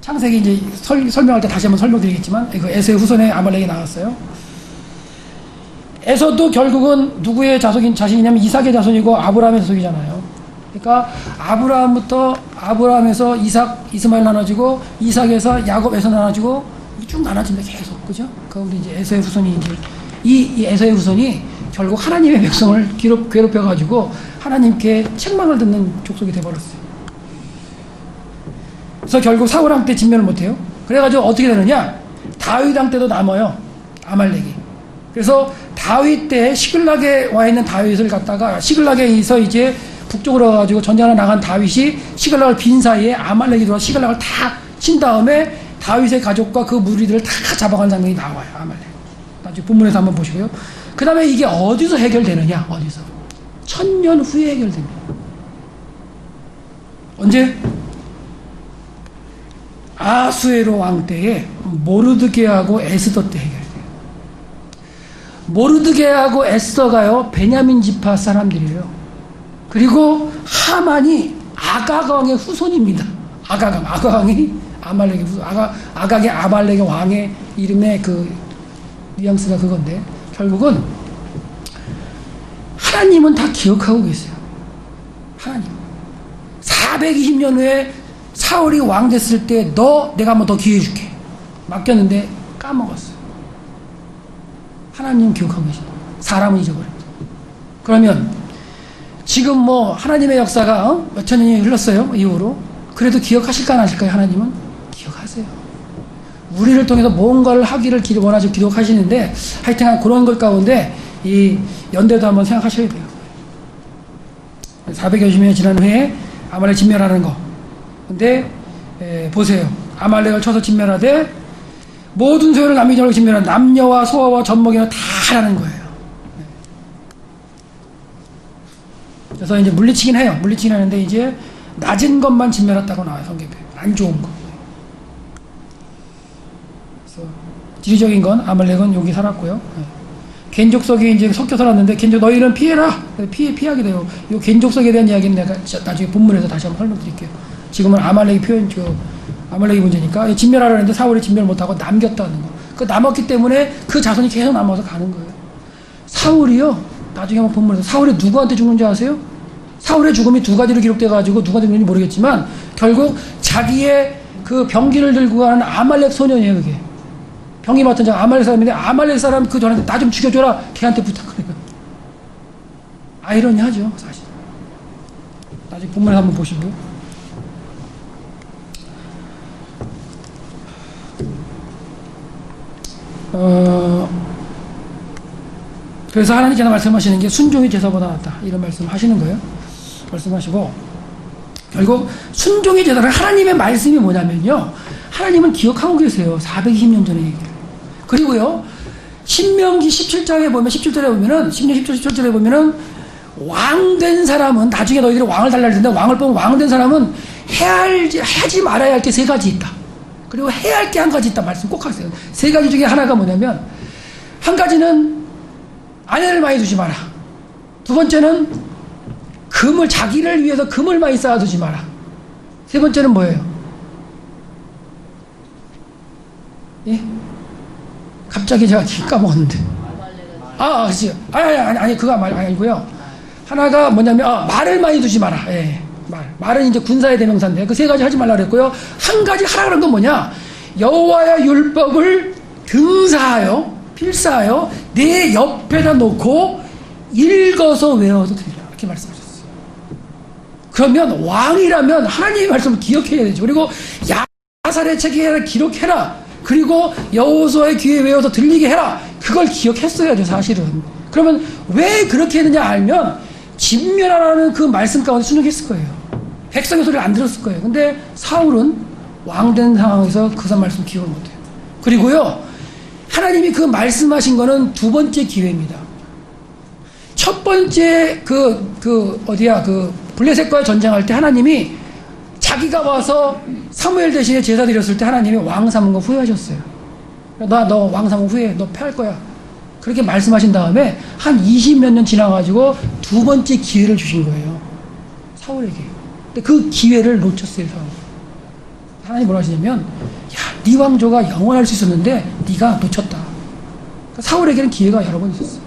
창세기 이제 설명할 때 다시 한번 설명드리겠지만 그 에서의 후손의 아말렉이 나왔어요. 에서도 결국은 누구의 자손이냐면 이삭의 자손이고 아브라함의 자손이잖아요. 그러니까 아브라함에서 이삭, 이스마엘 나눠지고 이삭에서 야곱, 에서 나눠지고 쭉 나눠집니다. 계속. 그죠? 그런데 이제 에서의 후손이 이제 이 에서의 후손이 결국 하나님의 백성을 괴롭혀가지고 하나님께 책망을 듣는 족속이 돼버렸어요. 그래서 결국 사울 왕 때 진멸을 못해요. 그래가지고 어떻게 되느냐? 다윗 왕 때도 남아요. 아말렉이. 그래서 다윗 때 시글락에 와 있는 다윗을 갖다가 시글락에서 이제 북쪽으로 가가지고 전쟁하러 나간 다윗이 시글락을 빈 사이에 아말렉이 들어와 시글락을 다 친 다음에 다윗의 가족과 그 무리들을 다 잡아간 장면이 나와요. 아말렉. 나중에 본문에서 한번 보시고요. 그 다음에 이게 어디서 해결되느냐? 어디서? 1000년 후에 해결됩니다. 언제? 아수에로 왕 때에 모르드게하고 에스더 때 해결돼요. 모르드게하고 에스더가요 베냐민 지파 사람들이에요. 그리고 하만이 아각 왕의 후손입니다. 아각 왕이 아말렉의 후손. 아각의 아말렉의 왕의 이름의 그 뉘앙스가 그건데 결국은 하나님은 다 기억하고 계세요. 하나님 420년 후에 사울이 왕 됐을 때 내가 한번 더 기회 줄게 맡겼는데 까먹었어요. 하나님은 기억하고 계십니다. 사람은 잊어버립니다. 그러면 지금 뭐 하나님의 역사가 몇천 년이 흘렀어요. 이후로. 그래도 기억하실까 안 하실까요? 하나님은 기억하세요. 우리를 통해서 뭔가를 하기를 원하시고 기록하시는데 하여튼 그런 것 가운데 이 연대도 한번 생각하셔야 돼요. 400여 년 지난 후에 아말렉 진멸하는 거. 근데 보세요. 아말렉을 쳐서 진멸하되 모든 소유를 남기지 말고 진멸한 남녀와 소아와 젖먹이는 다 하라는 거예요. 그래서 이제 물리치긴 해요. 물리치긴 하는데 이제 낮은 것만 진멸했다고 나와요. 성경에. 안 좋은 거. 그래서 지리적인 건 아말렉은 여기 살았고요. 겐족속이 이제 섞여 살았는데 너희는 피해라. 피하게 돼요. 이 겐족속에 대한 이야기는 내가 나중에 본문에서 다시 한번 설명드릴게요. 지금은 아말렉이 아말렉이 문제니까 진멸하려는데 사울이 진멸 못하고 남겼다는 거. 그 남았기 때문에 그 자손이 계속 남아서 가는 거예요. 사울이요. 나중에 한번 본문에서 사울이 누구한테 죽는지 아세요? 사울의 죽음이 두 가지로 기록돼가지고 누가 죽는지 모르겠지만 결국 자기의 그 병기를 들고 가는 아말렉 소년이에요. 그게 병이 맡은 자 아말렉 사람인데 아말렉 사람 그 전한테 나 좀 죽여줘라 걔한테 부탁해요. 아이러니하죠 사실. 나중에 본문에서 한번 보시고요. 그래서 하나님께서 말씀하시는 게 순종이 제사보다 낫다 이런 말씀 하시는 거예요. 말씀하시고 결국 순종이 제사는 하나님의 말씀이 뭐냐면요, 하나님은 기억하고 계세요. 420년 전의 얘기를. 그리고요 신명기 17장에 보면 17절에 보면은 10년 10절 17절에 보면은 왕된 사람은 나중에 너희들이 왕을 달라할 텐데 왕을 뽑으면 왕된 사람은 하지 말아야 할 게 세 가지 있다. 그리고 해야 할 게 한 가지 있다 말씀 꼭 하세요. 세 가지 중에 하나가 뭐냐면 한 가지는 아내를 많이 두지 마라. 두 번째는 자기를 위해서 금을 많이 쌓아두지 마라. 세 번째는 뭐예요? 예? 갑자기 제가 까먹었는데. 그렇지. 아니, 그거 아니고요. 하나가 뭐냐면, 말을 많이 두지 마라. 예. 말은 이제 군사의 대명사인데, 그 세 가지 하지 말라 그랬고요. 한 가지 하라 그런 건 뭐냐? 여호와의 율법을 등사하여, 필사하여, 내 옆에다 놓고, 읽어서 외워서 드리라. 이렇게 말씀하셨어요. 그러면 왕이라면 하나님의 말씀을 기억해야 되죠. 그리고 사사의 책에 기록해라. 그리고 여호수아의 귀에 외워서 들리게 해라. 그걸 기억했어야죠, 사실은. 그러면 왜 그렇게 했느냐 알면 진멸하라는 그 말씀 가운데 순종했을 거예요. 백성의 소리를 안 들었을 거예요. 근데 사울은 왕된 상황에서 그 말씀 기억을 못해요. 그리고요, 하나님이 그 말씀하신 거는 두 번째 기회입니다. 첫 번째 블레셋과의 전쟁할 때 하나님이 자기가 와서 사무엘 대신에 제사 드렸을 때 하나님이 왕 삼은 거 후회하셨어요. 너 왕 삼은 후회, 너 패할 거야. 그렇게 말씀하신 다음에 한 20몇 년 지나가지고 두 번째 기회를 주신 거예요. 사울에게. 근데 그 기회를 놓쳤어요, 사울. 하나님 뭐라 하시냐면, 야, 네 왕조가 영원할 수 있었는데 네가 놓쳤다. 그러니까 사울에게는 기회가 여러 번 있었어요.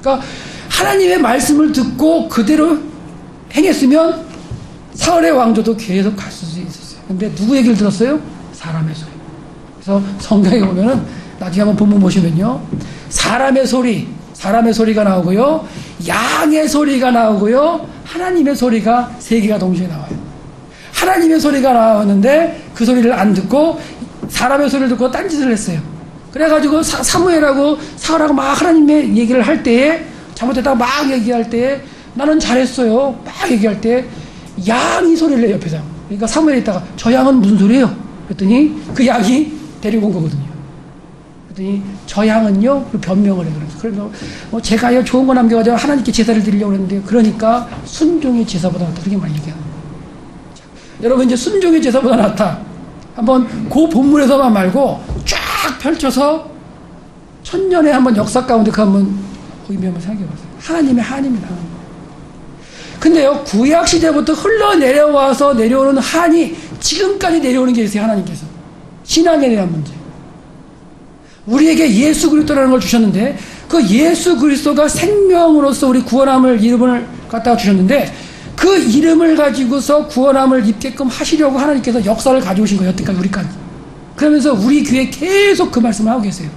그러니까 하나님의 말씀을 듣고 그대로 행했으면 사울의 왕조도 계속 갈 수 있었어요. 근데 누구 얘기를 들었어요? 사람의 소리. 그래서 성경에 보면은 나중에 한번 본문 보시면요, 사람의 소리가 나오고요, 양의 소리가 나오고요, 하나님의 소리가 세 개가 동시에 나와요. 하나님의 소리가 나왔는데 그 소리를 안 듣고 사람의 소리를 듣고 딴짓을 했어요. 그래가지고 사무엘하고 사울하고 막 하나님의 얘기를 할 때에, 잘못했다고 막 얘기할 때에, 나는 잘했어요 막 얘기할 때 양이 소리를 내요, 옆에서. 그러니까 사무엘이 있다가 저 양은 무슨 소리예요? 그랬더니 그 양이 데리고 온 거거든요. 그랬더니 저 양은요, 변명을 해요. 그래서 제가요 좋은 거 남겨가지고 하나님께 제사를 드리려고 했는데, 그러니까 순종의 제사보다 낫다, 그렇게 많이 얘기하는 거예요. 자, 여러분, 이제 순종의 제사보다 낫다, 한번 그 본문에서만 말고 쫙 펼쳐서 천년의 한번 역사 가운데 그 한번 의미 한번 생각해보세요. 하나님의 한입니다. 근데요, 구약 시대부터 흘러내려와서 내려오는 한이 지금까지 내려오는 게 있어요. 하나님께서 신앙에 대한 문제. 우리에게 예수 그리스도라는 걸 주셨는데, 그 예수 그리스도가 생명으로서 우리 구원함을 이름을 갖다가 주셨는데, 그 이름을 가지고서 구원함을 입게끔 하시려고 하나님께서 역사를 가져오신 거예요, 여태까지 우리까지. 그러면서 우리 귀에 계속 그 말씀을 하고 계세요.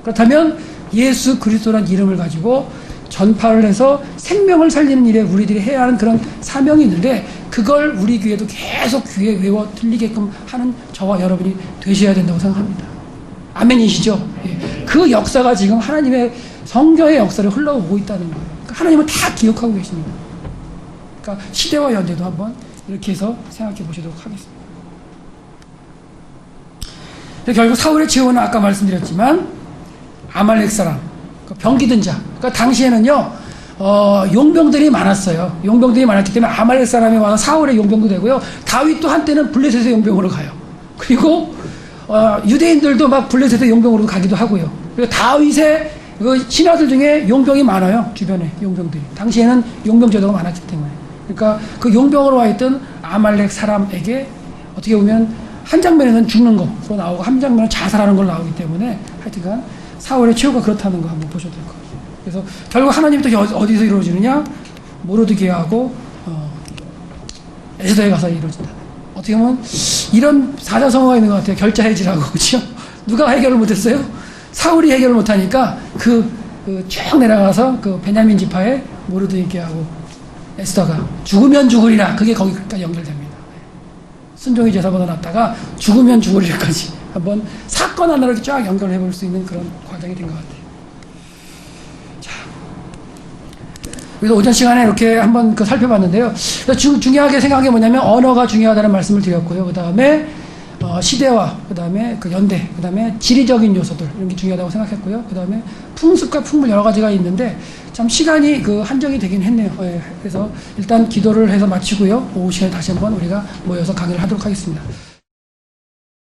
그렇다면 예수 그리스도란 이름을 가지고 전파를 해서 생명을 살리는 일에 우리들이 해야 하는 그런 사명이 있는데, 그걸 우리 귀에도 계속 귀에 외워 들리게끔 하는 저와 여러분이 되셔야 된다고 생각합니다. 아멘이시죠? 예. 그 역사가 지금 하나님의 성경의 역사를 흘러오고 있다는 거예요. 그러니까 하나님은 다 기억하고 계십니다. 그러니까 시대와 연대도 한번 이렇게 해서 생각해 보시도록 하겠습니다. 결국 사울의 최후는 아까 말씀드렸지만 아말렉 사람, 병기든 자. 그러니까 당시에는요, 용병들이 많았어요. 용병들이 많았기 때문에 아말렉 사람이 와서 사울의 용병도 되고요, 다윗도 한때는 블레셋의 용병으로 가요. 그리고 유대인들도 막 블레셋의 용병으로 가기도 하고요. 그리고 다윗의 그 신하들 중에 용병이 많아요. 주변에 용병들이. 당시에는 용병 제도가 많았기 때문에. 그러니까 그 용병으로 와 있던 아말렉 사람에게 어떻게 보면 한 장면에는 죽는 거로 나오고 한 장면은 자살하는 걸로 나오기 때문에, 하여튼간 사울의 최후가 그렇다는 거 한번 보셔도 될 것 같아요. 그래서 결국 하나님도 어디서 이루어지느냐? 모르드게하고 에스더에 가서 이루어진다. 어떻게 보면 이런 사자성어가 있는 것 같아요. 결자해지라고. 그렇죠? 누가 해결을 못했어요? 사울이 해결을 못하니까 쭉 내려가서 그 베냐민 지파의 모르드게하고 에스더가 죽으면 죽으리라. 그게 거기까지 연결됩니다. 순종의 제사보다 낫다가 죽으면 죽으리라까지 한번 사건 하나로 쫙 연결해 볼 수 있는 그런 과정이 된 것 같아요. 자, 그래서 오전 시간에 이렇게 한번 살펴봤는데요. 중요하게 생각한 게 뭐냐면 언어가 중요하다는 말씀을 드렸고요. 그 다음에 시대와 그 다음에 그 연대, 그 다음에 지리적인 요소들, 이런 게 중요하다고 생각했고요. 그 다음에 풍습과 풍물 여러 가지가 있는데 참 시간이 한정이 되긴 했네요. 그래서 일단 기도를 해서 마치고요. 오후 시간에 다시 한번 우리가 모여서 강의를 하도록 하겠습니다.